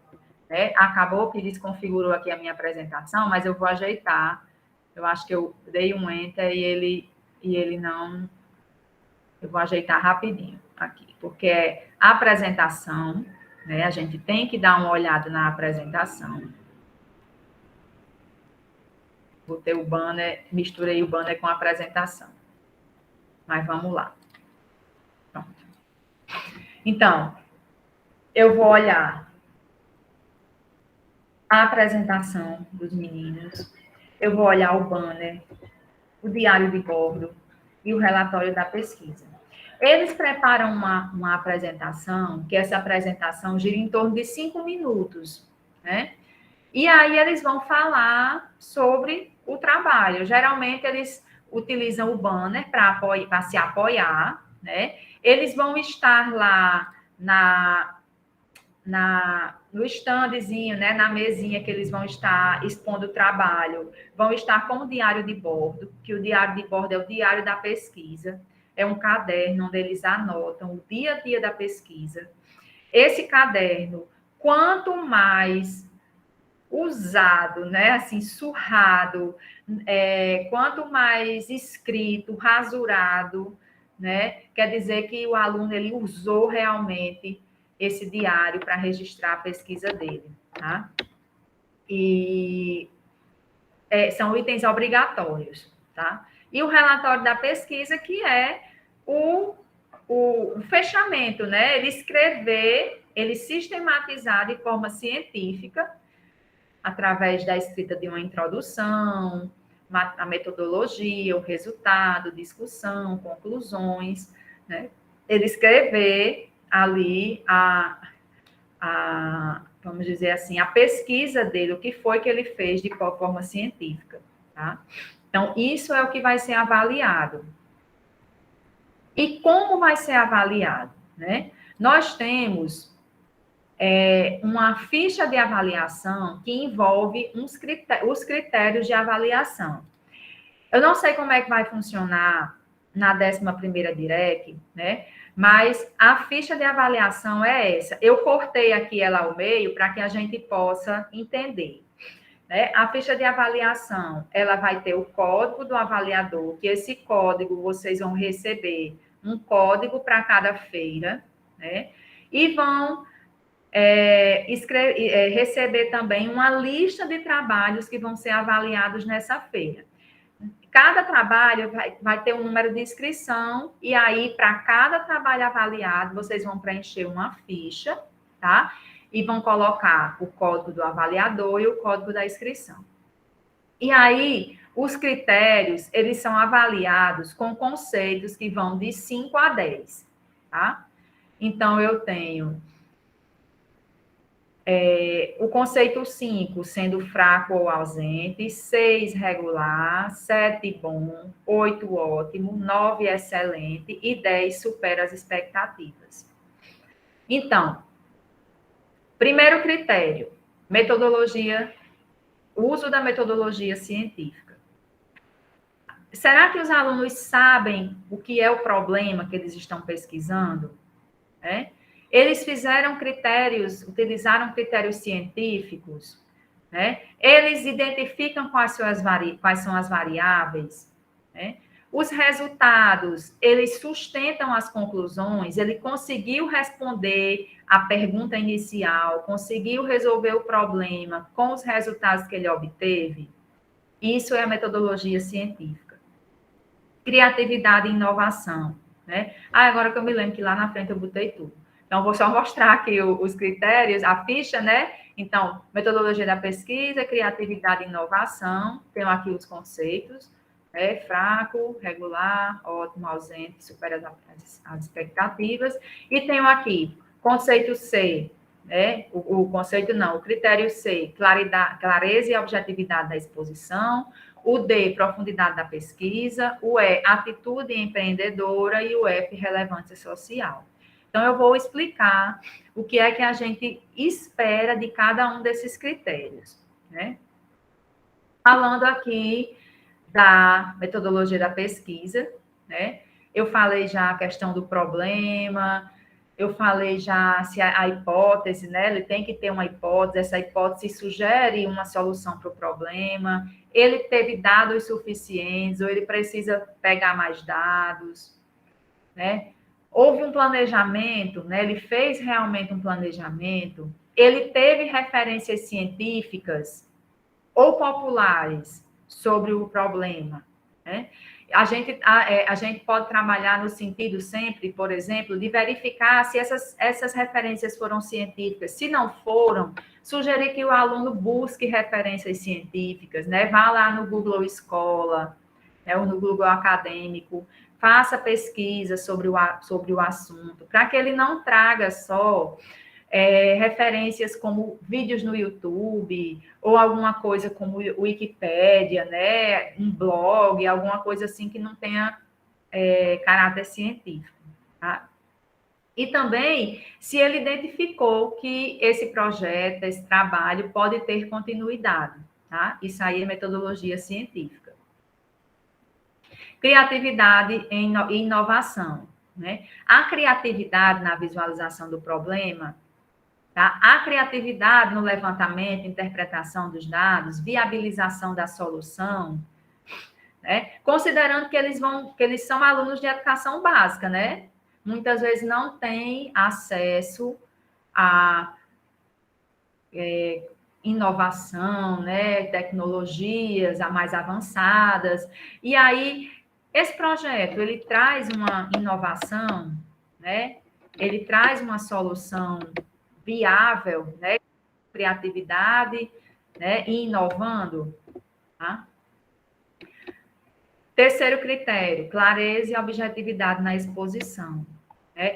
né? Acabou que desconfigurou aqui a minha apresentação, mas eu vou ajeitar. Eu acho que eu dei um enter e ele não. Eu vou ajeitar rapidinho aqui, porque é apresentação, né? A gente tem que dar uma olhada na apresentação. Botei o banner, misturei o banner com a apresentação. Mas vamos lá. Pronto. Então, eu vou olhar a apresentação dos meninos, eu vou olhar o banner, o diário de bordo e o relatório da pesquisa. Eles preparam uma apresentação, que essa apresentação gira em torno de 5 minutos, né? E aí eles vão falar sobre o trabalho. Geralmente eles utilizam o banner para se apoiar, né? Eles vão estar lá no standzinho, né, na mesinha que eles vão estar expondo o trabalho, vão estar com o diário de bordo, que o diário de bordo é o diário da pesquisa, é um caderno onde eles anotam o dia a dia da pesquisa. Esse caderno, quanto mais usado, né, assim, surrado, quanto mais escrito, rasurado, né, quer dizer que o aluno ele usou realmente esse diário para registrar a pesquisa dele, tá? E são itens obrigatórios, tá? E o relatório da pesquisa, que é o fechamento, né? Ele escrever, ele sistematizar de forma científica, através da escrita de uma introdução, a metodologia, o resultado, discussão, conclusões, né? Ele escrever ali vamos dizer assim, a pesquisa dele, o que foi que ele fez de forma científica, tá? Então, isso é o que vai ser avaliado. E como vai ser avaliado, né? Nós temos uma ficha de avaliação que envolve os critérios de avaliação. Eu não sei como é que vai funcionar na 11ª DIREC, né? Mas a ficha de avaliação é essa. Eu cortei aqui ela ao meio para que a gente possa entender, né? A ficha de avaliação, ela vai ter o código do avaliador, que esse código vocês vão receber um código para cada feira, né? E vão receber também uma lista de trabalhos que vão ser avaliados nessa feira. Cada trabalho vai ter um número de inscrição, e aí, para cada trabalho avaliado, vocês vão preencher uma ficha, tá? E vão colocar o código do avaliador e o código da inscrição. E aí, os critérios, eles são avaliados com conceitos que vão de 5 a 10, tá? Então, eu tenho o conceito 5, sendo fraco ou ausente, 6, regular, 7, bom, 8, ótimo, 9, excelente e 10, supera as expectativas. Então, primeiro critério, metodologia, uso da metodologia científica. Será que os alunos sabem o que é o problema que eles estão pesquisando? Eles fizeram critérios, utilizaram critérios científicos, né? Eles identificam quais são as variáveis, né? Os resultados, eles sustentam as conclusões, ele conseguiu responder a pergunta inicial, conseguiu resolver o problema com os resultados que ele obteve. Isso é a metodologia científica. Criatividade e inovação, né? Agora que eu me lembro que lá na frente eu botei tudo. Então, vou só mostrar aqui os critérios, a ficha, né? Então, metodologia da pesquisa, criatividade e inovação. Tenho aqui os conceitos, fraco, regular, ótimo, ausente, supera as expectativas. E tenho aqui conceito C, né? O conceito não, o critério C, clareza e objetividade da exposição. O D, profundidade da pesquisa. O E, atitude empreendedora. E o F, relevância social. Então, eu vou explicar o que é que a gente espera de cada um desses critérios, né? Falando aqui da metodologia da pesquisa, né? Eu falei já a questão do problema, eu falei já se a hipótese, né? Ele tem que ter uma hipótese, essa hipótese sugere uma solução para o problema, ele teve dados suficientes, ou ele precisa pegar mais dados, né? Houve um planejamento, né? Ele fez realmente um planejamento, ele teve referências científicas ou populares sobre o problema, né? A gente pode trabalhar no sentido sempre, por exemplo, de verificar se essas referências foram científicas. Se não foram, sugerir que o aluno busque referências científicas, né? Vá lá no Google Escola, né? Ou no Google Acadêmico, faça pesquisa sobre o assunto, para que ele não traga só referências como vídeos no YouTube, ou alguma coisa como Wikipédia, né? Um blog, alguma coisa assim que não tenha caráter científico, tá? E também, se ele identificou que esse projeto, esse trabalho pode ter continuidade, tá? Isso aí é metodologia científica. Criatividade e inovação, né? A criatividade na visualização do problema, Tá? A criatividade no levantamento, interpretação dos dados, viabilização da solução, né? Considerando que eles são alunos de educação básica, né? Muitas vezes não têm acesso a inovação, né? Tecnologias a mais avançadas. E aí, esse projeto, ele traz uma inovação, né? Ele traz uma solução viável, né? Criatividade, né? E inovando, tá? Terceiro critério, clareza e objetividade na exposição.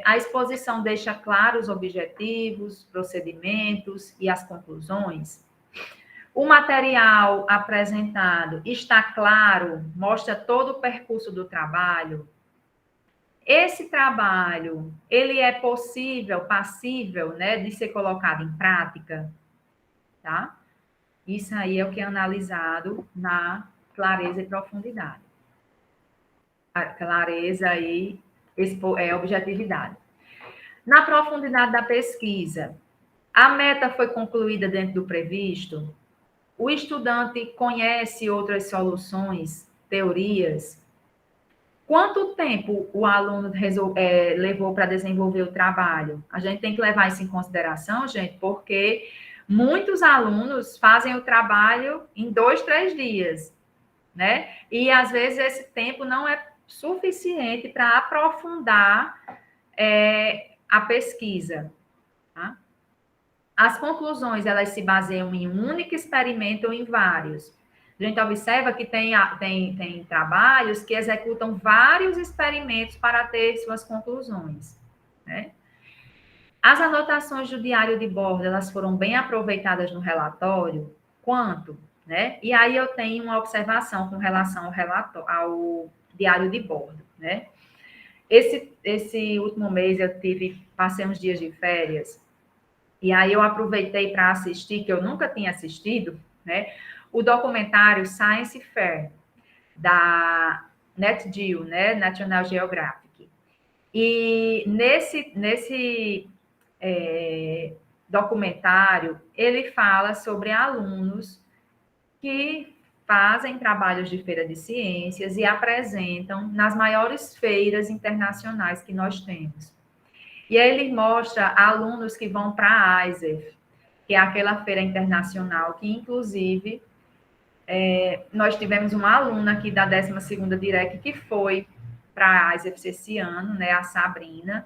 A exposição deixa claros os objetivos, procedimentos e as conclusões. O material apresentado está claro, mostra todo o percurso do trabalho. Esse trabalho, ele é possível, passível, né, de ser colocado em prática, tá? Isso aí é o que é analisado na clareza e profundidade. A clareza e objetividade. Na profundidade da pesquisa, a meta foi concluída dentro do previsto? O estudante conhece outras soluções, teorias? Quanto tempo o aluno levou para desenvolver o trabalho? A gente tem que levar isso em consideração, gente, porque muitos alunos fazem o trabalho em 2, 3 dias, né? E às vezes esse tempo não é suficiente para aprofundar a pesquisa. Tá? As conclusões, elas se baseiam em um único experimento ou em vários. A gente observa que tem trabalhos que executam vários experimentos para ter suas conclusões. Né? As anotações do diário de bordo, elas foram bem aproveitadas no relatório? Quanto? Né? E aí eu tenho uma observação com relação ao diário de bordo. Né? Esse último mês eu passei uns dias de férias, e aí eu aproveitei para assistir, que eu nunca tinha assistido, né? O documentário Science Fair, da NetGeo, né? National Geographic. E nesse documentário, ele fala sobre alunos que fazem trabalhos de feira de ciências e apresentam nas maiores feiras internacionais que nós temos. E aí ele mostra alunos que vão para a ISEF, que é aquela feira internacional, que inclusive nós tivemos uma aluna aqui da 12ª Direc que foi para a ISEF esse ano, né, a Sabrina,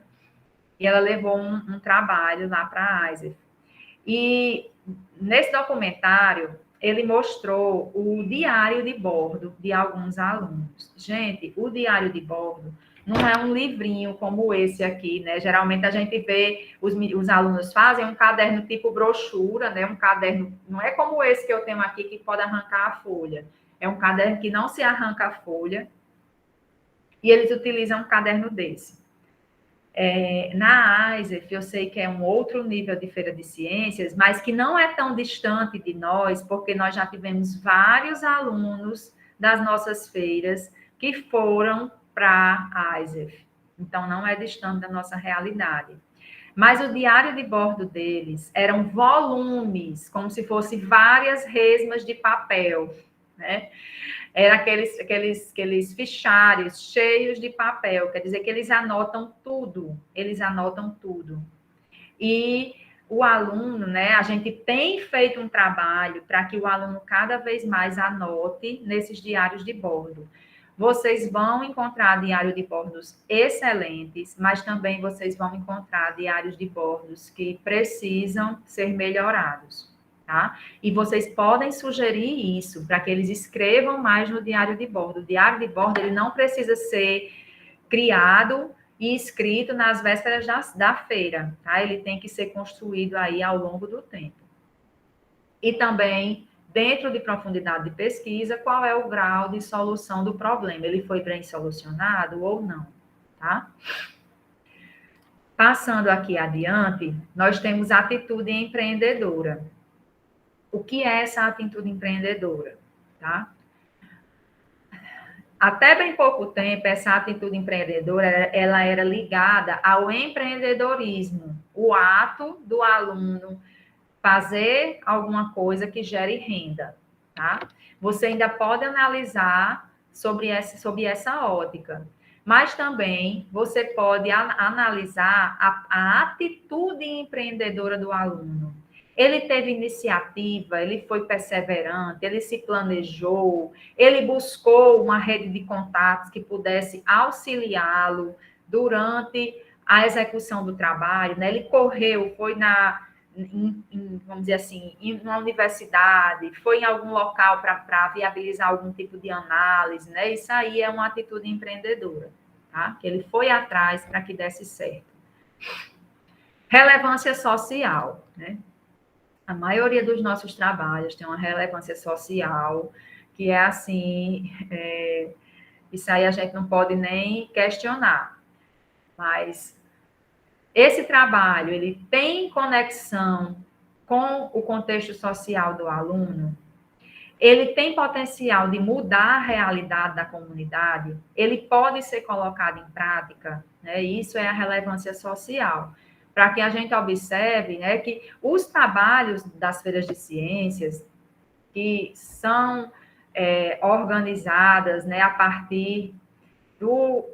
e ela levou um trabalho lá para a ISEF. E nesse documentário, ele mostrou o diário de bordo de alguns alunos. Gente, o diário de bordo não é um livrinho como esse aqui, né? Geralmente a gente vê os alunos fazem um caderno tipo brochura, né? Um caderno, não é como esse que eu tenho aqui, que pode arrancar a folha. É um caderno que não se arranca a folha. E eles utilizam um caderno desse. Na AISEF, eu sei que é um outro nível de feira de ciências, mas que não é tão distante de nós, porque nós já tivemos vários alunos das nossas feiras que foram para a AISEF. Então, não é distante da nossa realidade. Mas o diário de bordo deles eram volumes, como se fossem várias resmas de papel, né? Era aqueles fichários cheios de papel, quer dizer que eles anotam tudo. E o aluno, né, a gente tem feito um trabalho para que o aluno cada vez mais anote nesses diários de bordo. Vocês vão encontrar diários de bordos excelentes, mas também vocês vão encontrar diários de bordos que precisam ser melhorados. Tá? E vocês podem sugerir isso para que eles escrevam mais no diário de bordo. O diário de bordo ele não precisa ser criado e escrito nas vésperas da feira, tá? Ele tem que ser construído aí ao longo do tempo. E também, dentro de profundidade de pesquisa, qual é o grau de solução do problema? Ele foi bem solucionado ou não, tá? Passando aqui adiante, nós temos a atitude empreendedora. O que é essa atitude empreendedora? Tá? Até bem pouco tempo, essa atitude empreendedora ela era ligada ao empreendedorismo, o ato do aluno fazer alguma coisa que gere renda, tá? Você ainda pode analisar sobre essa ótica, mas também você pode analisar a atitude empreendedora do aluno. Ele teve iniciativa, ele foi perseverante, ele se planejou, ele buscou uma rede de contatos que pudesse auxiliá-lo durante a execução do trabalho, né? Ele correu, foi vamos dizer assim, em uma universidade, foi em algum local para viabilizar algum tipo de análise, né? Isso aí é uma atitude empreendedora, tá? Que ele foi atrás para que desse certo. Relevância social, né? A maioria dos nossos trabalhos tem uma relevância social que é assim, isso aí a gente não pode nem questionar, mas esse trabalho, ele tem conexão com o contexto social do aluno, ele tem potencial de mudar a realidade da comunidade, ele pode ser colocado em prática, né? Isso é a relevância social. Para que a gente observe, né, que os trabalhos das feiras de ciências, que são organizadas, né, a partir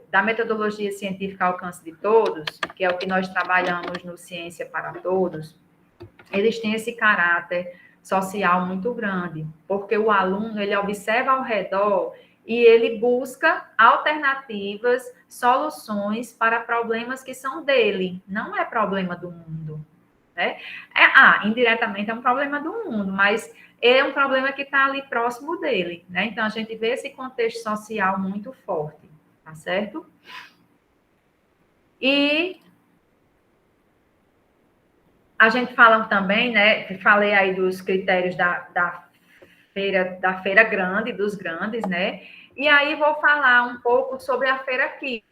da metodologia científica ao alcance de todos, que é o que nós trabalhamos no Ciência para Todos, eles têm esse caráter social muito grande, porque o aluno, ele observa ao redor e ele busca alternativas, soluções para problemas que são dele, não é problema do mundo, né? Indiretamente é um problema do mundo, mas é um problema que está ali próximo dele, né? Então, a gente vê esse contexto social muito forte, tá certo? E a gente fala também, né? Falei aí dos critérios da feira grande, dos grandes, né? E aí vou falar um pouco sobre a feira aqui.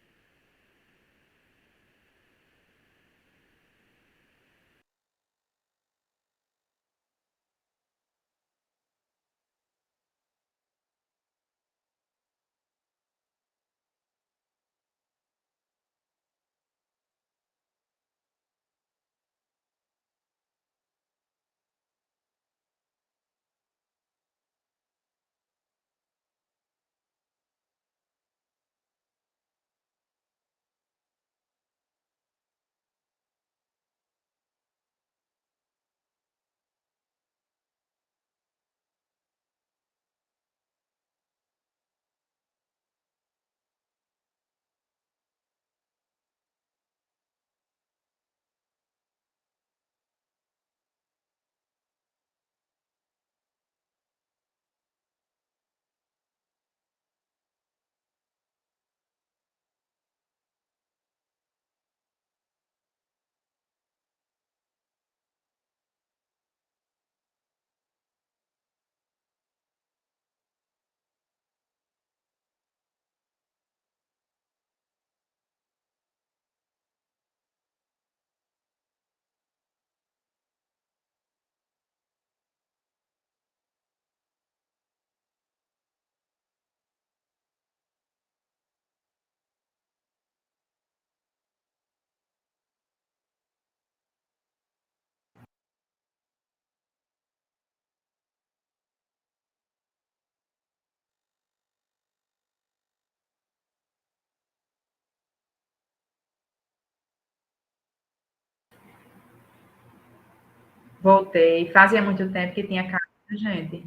Voltei. Fazia muito tempo que tinha caído, gente.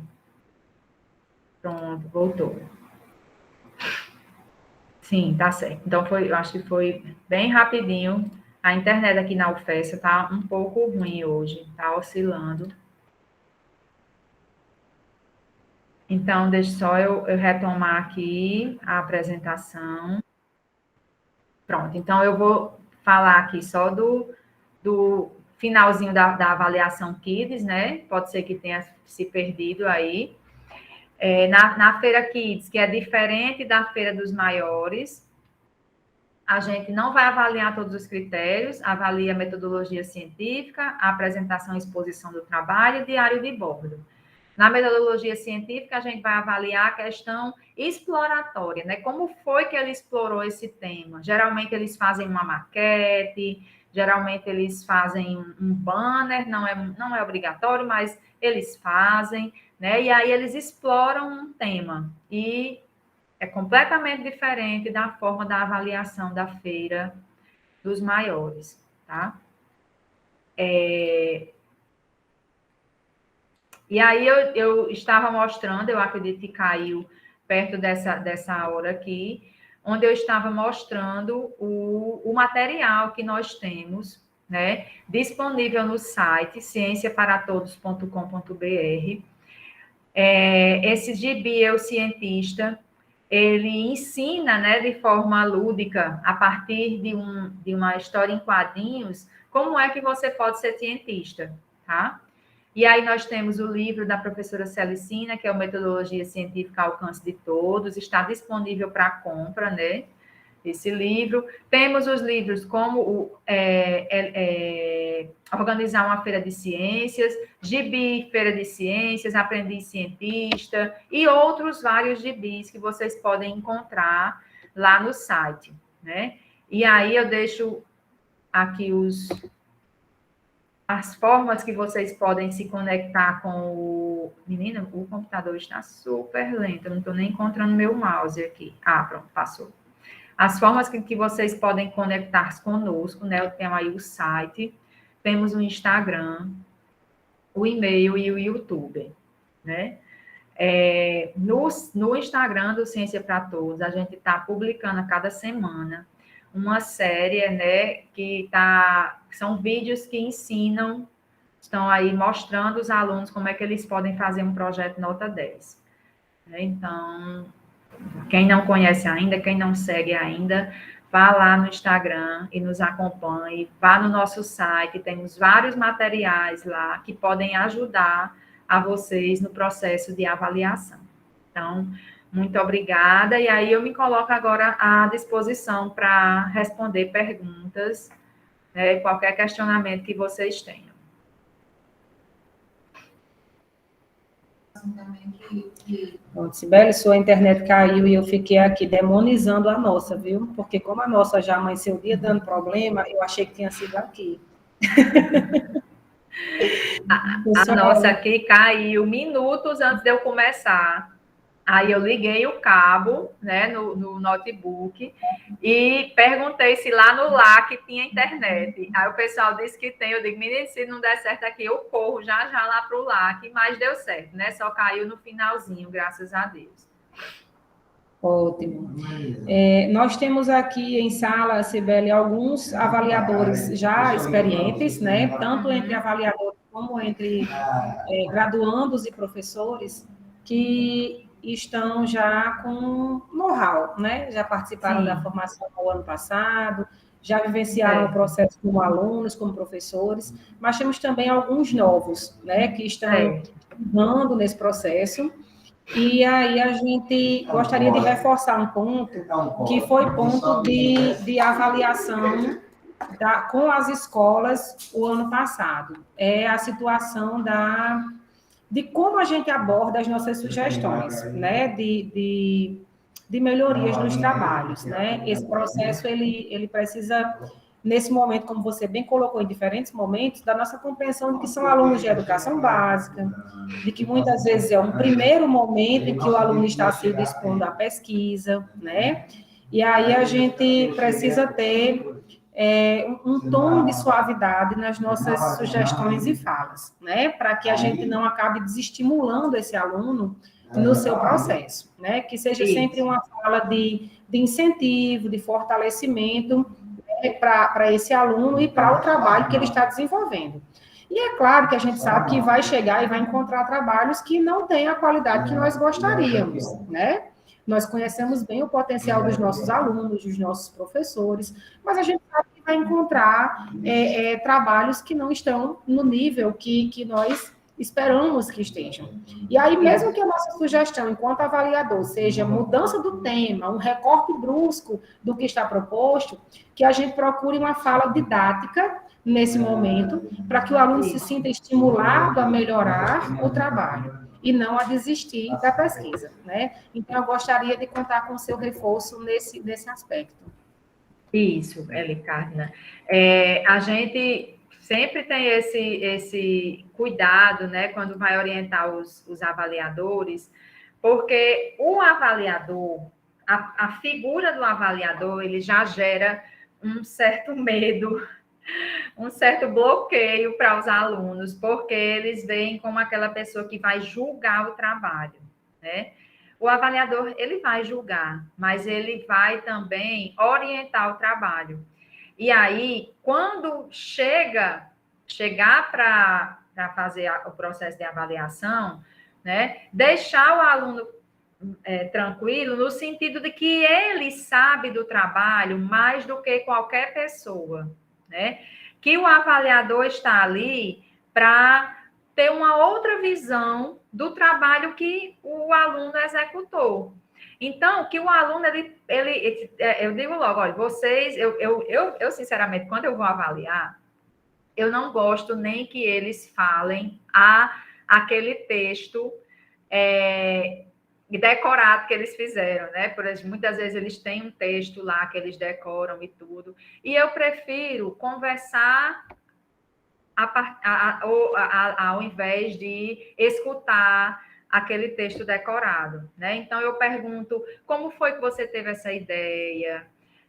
Pronto, voltou. Sim, tá certo. Então, eu acho que foi bem rapidinho. A internet aqui na UFES está um pouco ruim hoje, está oscilando. Então, deixa só eu retomar aqui a apresentação. Pronto, então eu vou falar aqui só do finalzinho da avaliação Kids, né? Pode ser que tenha se perdido aí. Na Feira Kids, que é diferente da Feira dos Maiores, a gente não vai avaliar todos os critérios, avalia a metodologia científica, a apresentação e exposição do trabalho e diário de bordo. Na metodologia científica, a gente vai avaliar a questão exploratória, né? Como foi que ele explorou esse tema? Geralmente, eles fazem uma maquete, Geralmente eles fazem um banner, não é obrigatório, mas eles fazem, né? E aí eles exploram um tema. E é completamente diferente da forma da avaliação da feira dos maiores, tá? E aí eu estava mostrando, eu acredito que caiu perto dessa hora aqui, onde eu estava mostrando o material que nós temos, né, disponível no site cienciaparatodos.com.br. Esse gibi Eu Cientista, ele ensina, né, de forma lúdica, a partir de uma história em quadrinhos, como é que você pode ser cientista, tá? E aí nós temos o livro da professora Celicina, que é o Metodologia Científica ao Alcance de Todos, está disponível para compra, né? Esse livro. Temos os livros como Organizar uma Feira de Ciências, Gibi Feira de Ciências, Aprendiz Cientista e outros vários gibis que vocês podem encontrar lá no site, né? E aí eu deixo aqui as formas que vocês podem se conectar com o... Menina, o computador está super lento, eu não estou nem encontrando meu mouse aqui. Ah, pronto, passou. As formas que vocês podem conectar conosco, né? Eu tenho aí o site, temos o Instagram, o e-mail e o YouTube, né? No Instagram do Ciência para Todos, a gente está publicando a cada semana uma série, né, que são vídeos que ensinam, estão aí mostrando os alunos como é que eles podem fazer um projeto nota 10. Então, quem não conhece ainda, quem não segue ainda, vá lá no Instagram e nos acompanhe, vá no nosso site, temos vários materiais lá que podem ajudar a vocês no processo de avaliação. Então, muito obrigada. E aí eu me coloco agora à disposição para responder perguntas, né, qualquer questionamento que vocês tenham. Bom, Cibele, sua internet caiu e eu fiquei aqui demonizando a nossa, viu? Porque como a nossa já amanheceu o dia dando problema, eu achei que tinha sido aqui. A nossa aqui caiu minutos antes de eu começar. Aí eu liguei o cabo, né, no notebook e perguntei se lá no LAC tinha internet. Aí o pessoal disse que tem. Eu digo, menino, se não der certo aqui, eu corro já lá para o LAC, mas deu certo, né? Só caiu no finalzinho, graças a Deus. Ótimo. Nós temos aqui em sala, Cibele, alguns avaliadores já experientes, né? Tanto entre avaliadores como entre graduandos e professores, que estão já com know-how, né? Já participaram da formação no ano passado, já vivenciaram o processo como alunos, como professores, mas temos também alguns novos, né? Que estão estudando nesse processo. E aí a gente gostaria de reforçar um ponto, que foi ponto de avaliação com as escolas o ano passado. É a situação de como a gente aborda as nossas sugestões, né? De melhorias nos trabalhos, né? Esse processo, ele precisa, nesse momento, como você bem colocou, em diferentes momentos, da nossa compreensão de que são alunos de educação básica, de que muitas vezes é um primeiro momento em que o aluno está se expondo à pesquisa, né? E aí a gente precisa ter um tom de suavidade nas nossas sugestões e falas, né? Para que a gente não acabe desestimulando esse aluno no seu processo, né? Que seja sempre uma fala de incentivo, de fortalecimento, né, para esse aluno e para o trabalho que ele está desenvolvendo. E é claro que a gente sabe que vai chegar e vai encontrar trabalhos que não têm a qualidade que nós gostaríamos, né? Nós conhecemos bem o potencial dos nossos alunos, dos nossos professores, mas a gente sabe que vai encontrar trabalhos que não estão no nível que nós esperamos que estejam. E aí, mesmo que a nossa sugestão, enquanto avaliador, seja mudança do tema, um recorte brusco do que está proposto, que a gente procure uma fala didática nesse momento, para que o aluno se sinta estimulado a melhorar o trabalho e não a desistir da pesquisa, né? Então, eu gostaria de contar com o seu reforço nesse aspecto. Isso, Elicárdia. A gente sempre tem esse cuidado, né, quando vai orientar os avaliadores, porque o avaliador, a figura do avaliador, ele já gera um certo medo, um certo bloqueio para os alunos, porque eles veem como aquela pessoa que vai julgar o trabalho, né? O avaliador, ele vai julgar, mas ele vai também orientar o trabalho. E aí, quando chegar para fazer o processo de avaliação, né, deixar o aluno tranquilo, no sentido de que ele sabe do trabalho mais do que qualquer pessoa, né? Que o avaliador está ali para ter uma outra visão do trabalho que o aluno executou. Então, que o aluno, eu digo logo, olha, vocês, eu sinceramente, quando eu vou avaliar, eu não gosto nem que eles falem aquele texto decorado que eles fizeram, né? Por exemplo, muitas vezes eles têm um texto lá que eles decoram e tudo. E eu prefiro conversar ao invés de escutar aquele texto decorado, né? Então eu pergunto como foi que você teve essa ideia,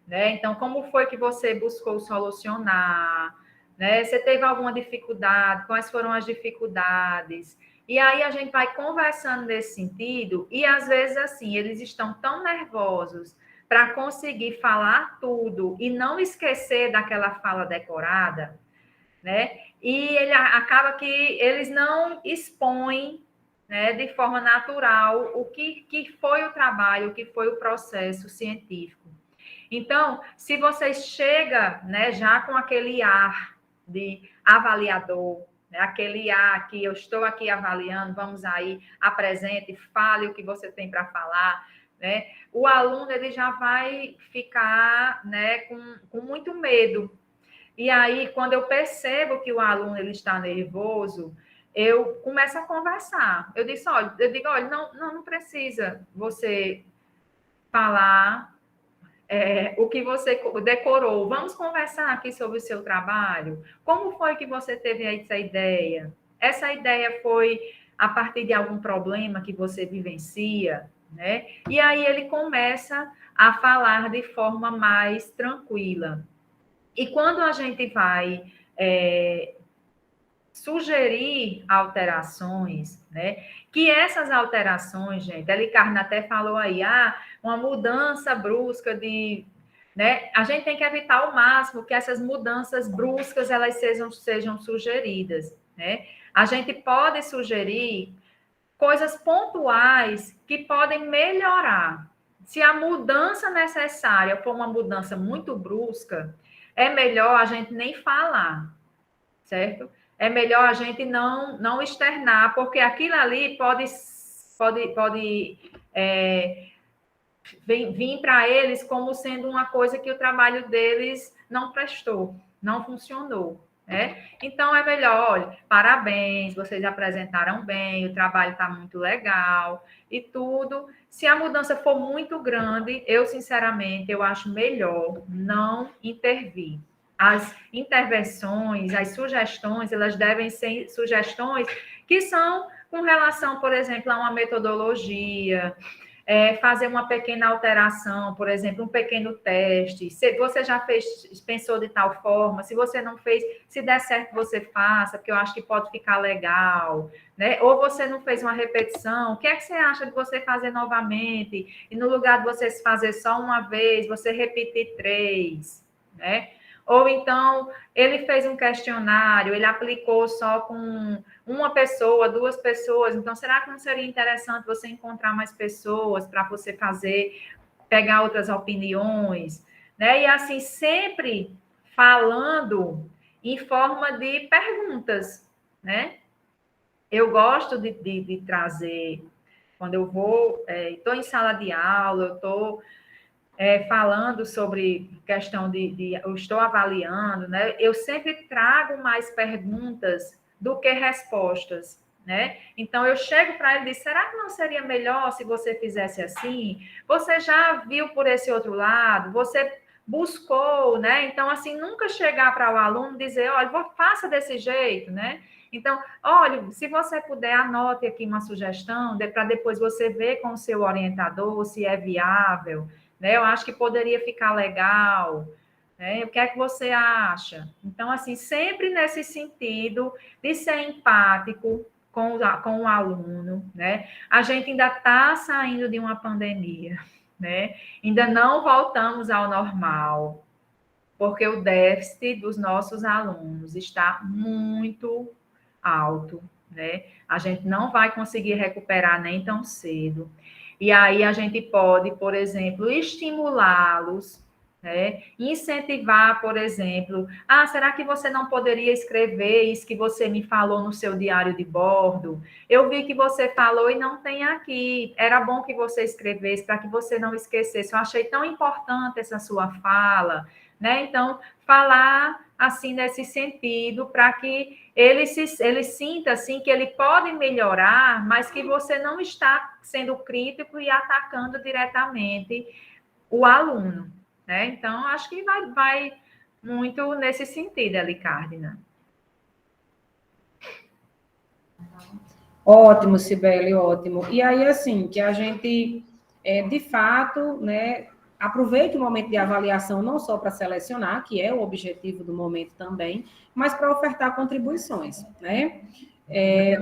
né? Então como foi que você buscou solucionar, né? Você teve alguma dificuldade? Quais foram as dificuldades? E aí a gente vai conversando nesse sentido e às vezes assim eles estão tão nervosos para conseguir falar tudo e não esquecer daquela fala decorada, né? E ele acaba que eles não expõem, né, de forma natural o que foi o trabalho, o que foi o processo científico. Então, se você chega, né, já com aquele ar de avaliador, né, aquele ar que eu estou aqui avaliando, vamos aí, apresente, fale o que você tem para falar, né? O aluno ele já vai ficar, né, com muito medo. E aí, quando eu percebo que o aluno ele está nervoso, eu começo a conversar. Eu digo, olha, não precisa você falar o que você decorou. Vamos conversar aqui sobre o seu trabalho. Como foi que você teve essa ideia? Essa ideia foi a partir de algum problema que você vivencia, né? E aí ele começa a falar de forma mais tranquila. E quando a gente vai sugerir alterações, né? Que essas alterações, gente, a Elicarna até falou aí, uma mudança brusca de, né? A gente tem que evitar ao máximo que essas mudanças bruscas elas sejam sugeridas, né? A gente pode sugerir coisas pontuais que podem melhorar. Se a mudança necessária for uma mudança muito brusca, é melhor a gente nem falar, certo? É melhor a gente não externar, porque aquilo ali pode vir para eles como sendo uma coisa que o trabalho deles não prestou, não funcionou. Né? Então é melhor, olha, parabéns, vocês apresentaram bem, o trabalho está muito legal e tudo. Se a mudança for muito grande, eu sinceramente eu acho melhor não intervir. As intervenções, as sugestões, elas devem ser sugestões que são com relação, por exemplo, a uma metodologia, fazer uma pequena alteração, por exemplo, um pequeno teste. Se você já pensou de tal forma, se você não fez, se der certo, você faça, porque eu acho que pode ficar legal, né? Ou você não fez uma repetição, o que é que você acha de você fazer novamente? E no lugar de você fazer só uma vez, você repetir 3, né? Ou então, ele fez um questionário, ele aplicou só com uma pessoa, 2 pessoas. Então, será que não seria interessante você encontrar mais pessoas para você pegar outras opiniões? Né? E assim, sempre falando em forma de perguntas, né? Eu gosto de trazer, quando eu vou, estou em sala de aula, eu estou falando sobre questão eu estou avaliando, né? Eu sempre trago mais perguntas do que respostas, né? Então eu chego para ele e digo, será que não seria melhor se você fizesse assim? Você já viu por esse outro lado? buscou, né? Então, assim, nunca chegar para o aluno e dizer, olha, faça desse jeito, né? Então, olha, se você puder, anote aqui uma sugestão para depois você ver com o seu orientador se é viável, né? Eu acho que poderia ficar legal, né? O que é que você acha? Então, assim, sempre nesse sentido de ser empático com o aluno, né? A gente ainda está saindo de uma pandemia, né? Ainda não voltamos ao normal, porque o déficit dos nossos alunos está muito alto, né? A gente não vai conseguir recuperar nem tão cedo. E aí a gente pode, por exemplo, estimulá-los, né? Incentivar, por exemplo, será que você não poderia escrever isso que você me falou no seu diário de bordo? Eu vi que você falou e não tem aqui. Era bom que você escrevesse para que você não esquecesse. Eu achei tão importante essa sua fala, né? Então, falar assim nesse sentido para que ele sinta assim que ele pode melhorar, mas que você não está sendo crítico e atacando diretamente o aluno, né? Então, acho que vai muito nesse sentido, Eli Cardina. Ótimo, Cibele, ótimo. E aí, assim, que a gente, de fato, né, aproveite o momento de avaliação não só para selecionar, que é o objetivo do momento também, mas para ofertar contribuições, né?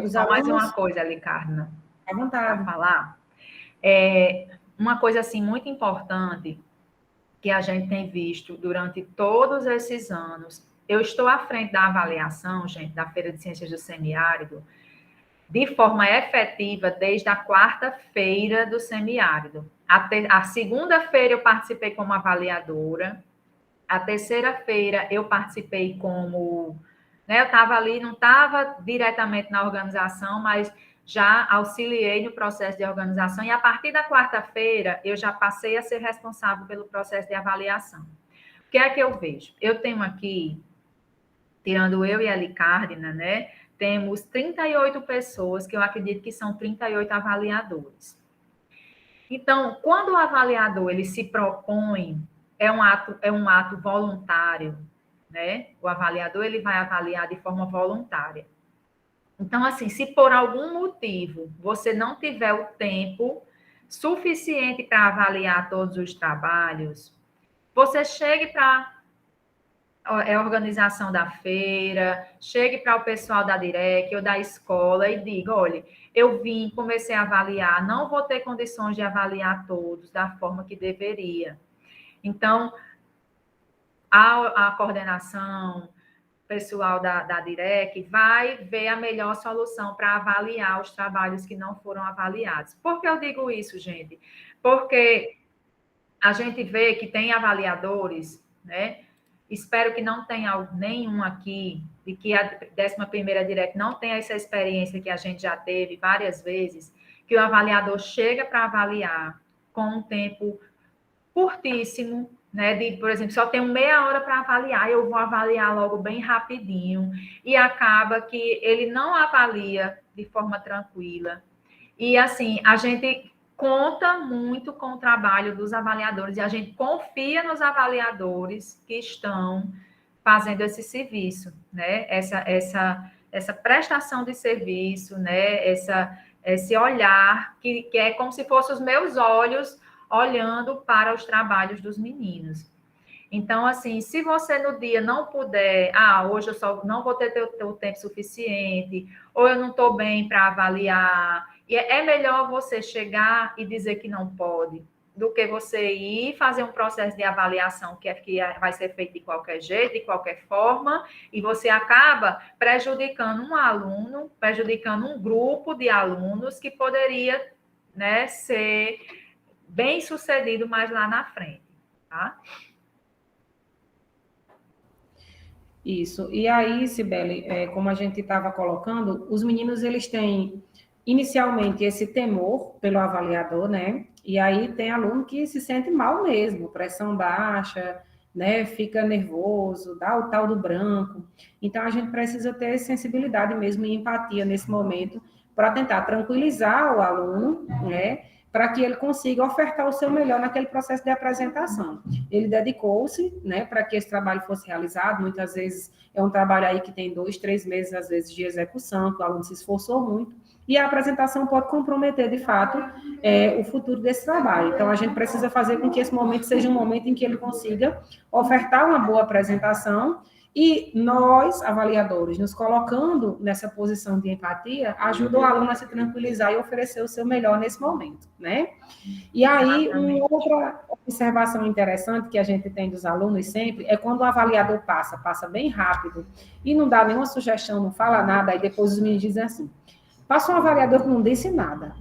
Os Só mais alunos... uma coisa, Eli Cardina, à vontade. para falar. Uma coisa, assim, muito importante que a gente tem visto durante todos esses anos. Eu estou à frente da avaliação, gente, da Feira de Ciências do Semiárido, de forma efetiva desde a quarta-feira do semiárido. A segunda-feira eu participei como avaliadora, a terceira-feira eu participei como... Né, eu estava ali, não estava diretamente na organização, mas já auxiliei no processo de organização, e a partir da quarta-feira eu já passei a ser responsável pelo processo de avaliação. O que é que eu vejo? Eu tenho aqui, tirando eu e a Eli Cardina, né, temos 38 pessoas, que eu acredito que são 38 avaliadores. Então, quando o avaliador ele se propõe, é um ato voluntário, né? O avaliador ele vai avaliar de forma voluntária. Então, assim, se por algum motivo você não tiver o tempo suficiente para avaliar todos os trabalhos, você chegue para a organização da feira, chegue para o pessoal da Direc ou da escola e diga, olha, eu vim, comecei a avaliar, não vou ter condições de avaliar todos da forma que deveria. Então, a coordenação, pessoal da Direc vai ver a melhor solução para avaliar os trabalhos que não foram avaliados. Por que eu digo isso, gente? Porque a gente vê que tem avaliadores, né? Espero que não tenha nenhum aqui, de que a 11ª Direc não tenha essa experiência que a gente já teve várias vezes, que o avaliador chega para avaliar com um tempo curtíssimo, né? Por exemplo, só tenho meia hora para avaliar, eu vou avaliar logo bem rapidinho, e acaba que ele não avalia de forma tranquila. E assim, a gente conta muito com o trabalho dos avaliadores e a gente confia nos avaliadores que estão fazendo esse serviço, né? Essa prestação de serviço, né? Esse olhar que é como se fossem os meus olhos olhando para os trabalhos dos meninos. Então, assim, se você no dia não puder, hoje eu só não vou ter o tempo suficiente, ou eu não estou bem para avaliar, e é melhor você chegar e dizer que não pode, do que você ir fazer um processo de avaliação que vai ser feito de qualquer jeito, de qualquer forma, e você acaba prejudicando um aluno, prejudicando um grupo de alunos que poderia, né, ser bem sucedido mais lá na frente, tá? Isso. E aí, Cibele, como a gente estava colocando, os meninos, eles têm, inicialmente, esse temor pelo avaliador, né? E aí tem aluno que se sente mal mesmo, pressão baixa, né? Fica nervoso, dá o tal do branco. Então, a gente precisa ter sensibilidade mesmo e empatia nesse momento para tentar tranquilizar o aluno, né? para que ele consiga ofertar o seu melhor naquele processo de apresentação. Ele dedicou-se, né, para que esse trabalho fosse realizado. Muitas vezes é um trabalho aí que tem 2, 3 meses, às vezes, de execução, que o aluno se esforçou muito, e a apresentação pode comprometer, de fato, o futuro desse trabalho. Então, a gente precisa fazer com que esse momento seja um momento em que ele consiga ofertar uma boa apresentação, e nós, avaliadores, nos colocando nessa posição de empatia, ajuda o aluno a se tranquilizar e oferecer o seu melhor nesse momento, né? E aí, uma outra observação interessante que a gente tem dos alunos sempre é quando o avaliador passa bem rápido, e não dá nenhuma sugestão, não fala nada, aí depois os meninos dizem assim, passa um avaliador que não disse nada.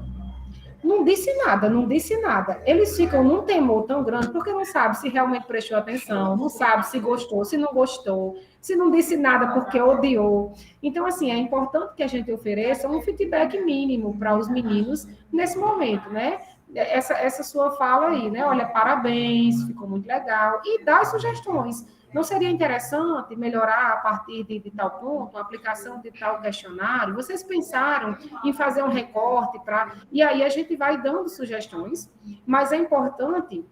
Não disse nada, não disse nada. Eles ficam num temor tão grande porque não sabe se realmente prestou atenção, não sabe se gostou, se não gostou, se não disse nada porque odiou. Então, assim, é importante que a gente ofereça um feedback mínimo para os meninos nesse momento, né? Essa sua fala aí, né? Olha, parabéns, ficou muito legal. E dá sugestões. Não seria interessante melhorar a partir de tal ponto, a aplicação de tal questionário? Vocês pensaram em fazer um recorte para... E aí a gente vai dando sugestões, mas é importante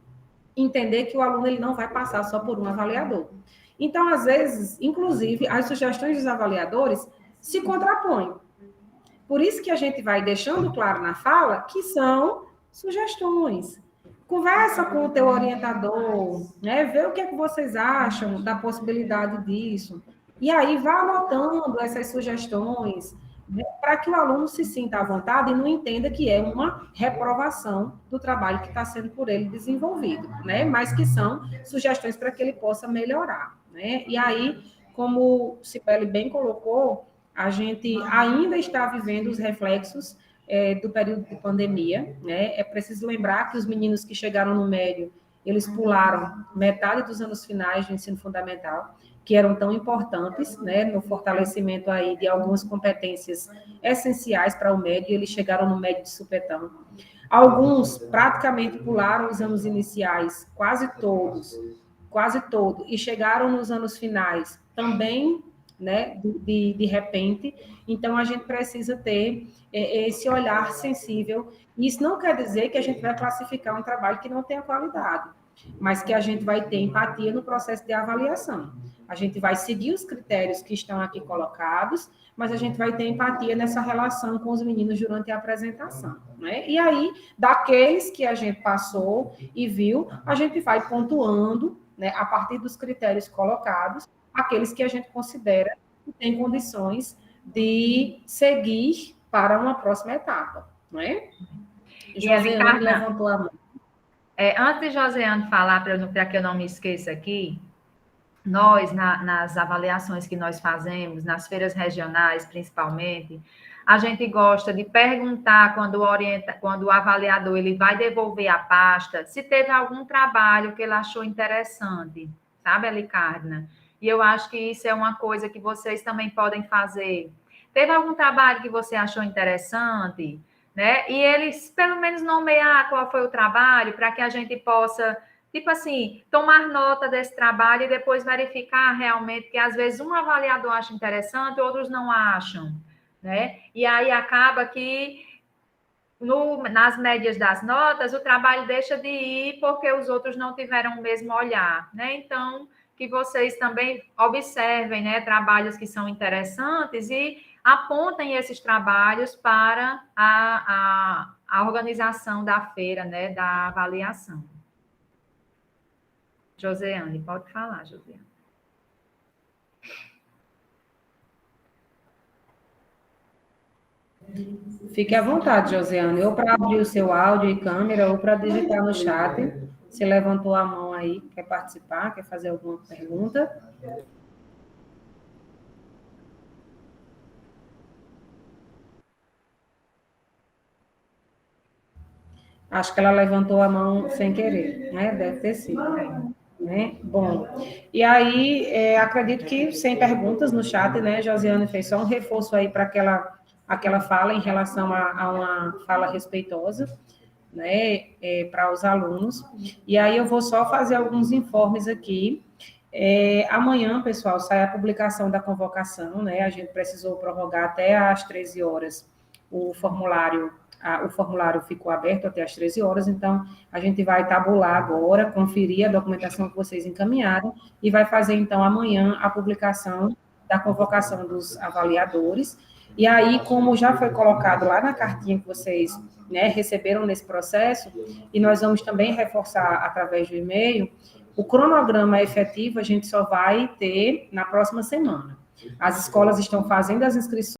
entender que o aluno ele não vai passar só por um avaliador. Então, às vezes, inclusive, as sugestões dos avaliadores se contrapõem. Por isso que a gente vai deixando claro na fala que são sugestões. Conversa com o teu orientador, né? Vê o que é que vocês acham da possibilidade disso. E aí vá anotando essas sugestões, né, para que o aluno se sinta à vontade e não entenda que é uma reprovação do trabalho que está sendo por ele desenvolvido, né? Mas que são sugestões para que ele possa melhorar, né? E aí, como o Cibele bem colocou, a gente ainda está vivendo os reflexos do período de pandemia, né? É preciso lembrar que os meninos que chegaram no médio, eles pularam metade dos anos finais do ensino fundamental, que eram tão importantes, né, no fortalecimento aí de algumas competências essenciais para o médio, e eles chegaram no médio de supetão. Alguns praticamente pularam os anos iniciais, quase todos, e chegaram nos anos finais também, né, de repente. Então, a gente precisa ter esse olhar sensível. Isso não quer dizer que a gente vai classificar um trabalho que não tenha qualidade, mas que a gente vai ter empatia no processo de avaliação. A gente vai seguir os critérios que estão aqui colocados, mas a gente vai ter empatia nessa relação com os meninos durante a apresentação, né? E aí, daqueles que a gente passou e viu, a gente vai pontuando, né, a partir dos critérios colocados, aqueles que a gente considera que tem condições de seguir para uma próxima etapa, não é? Josiane levantou a mão. Antes de Josiane falar, para que eu não me esqueça aqui, nós, nas avaliações que nós fazemos, nas feiras regionais, principalmente, a gente gosta de perguntar quando o avaliador ele vai devolver a pasta, se teve algum trabalho que ele achou interessante, sabe, Elicardna? E eu acho que isso é uma coisa que vocês também podem fazer. Teve algum trabalho que você achou interessante, né? E eles, pelo menos, nomear qual foi o trabalho, para que a gente possa, tipo assim, tomar nota desse trabalho e depois verificar realmente que, às vezes, um avaliador acha interessante, outros não acham, né? E aí acaba que, nas médias das notas, o trabalho deixa de ir porque os outros não tiveram o mesmo olhar, né? Então, que vocês também observem, né, trabalhos que são interessantes e apontem esses trabalhos para a organização da feira, né, da avaliação. Josiane, pode falar, Josiane. Fique à vontade, Josiane, ou para abrir o seu áudio e câmera, ou para digitar no chat. Você levantou a mão aí, quer participar, quer fazer alguma pergunta? Acho que ela levantou a mão sem querer, né? Deve ter sido. Né? Bom, e aí, acredito que sem perguntas no chat, né? Josiane fez só um reforço aí para aquela fala em relação a uma fala respeitosa, né, para os alunos. E aí eu vou só fazer alguns informes aqui. Amanhã, pessoal, sai a publicação da convocação, né? A gente precisou prorrogar até às 13 horas o formulário o formulário ficou aberto até às 13 horas, então a gente vai tabular agora, conferir a documentação que vocês encaminharam e vai fazer, então, amanhã a publicação da convocação dos avaliadores. E aí, como já foi colocado lá na cartinha que vocês, né, receberam nesse processo, e nós vamos também reforçar através do e-mail, o cronograma efetivo a gente só vai ter na próxima semana. As escolas estão fazendo as inscrições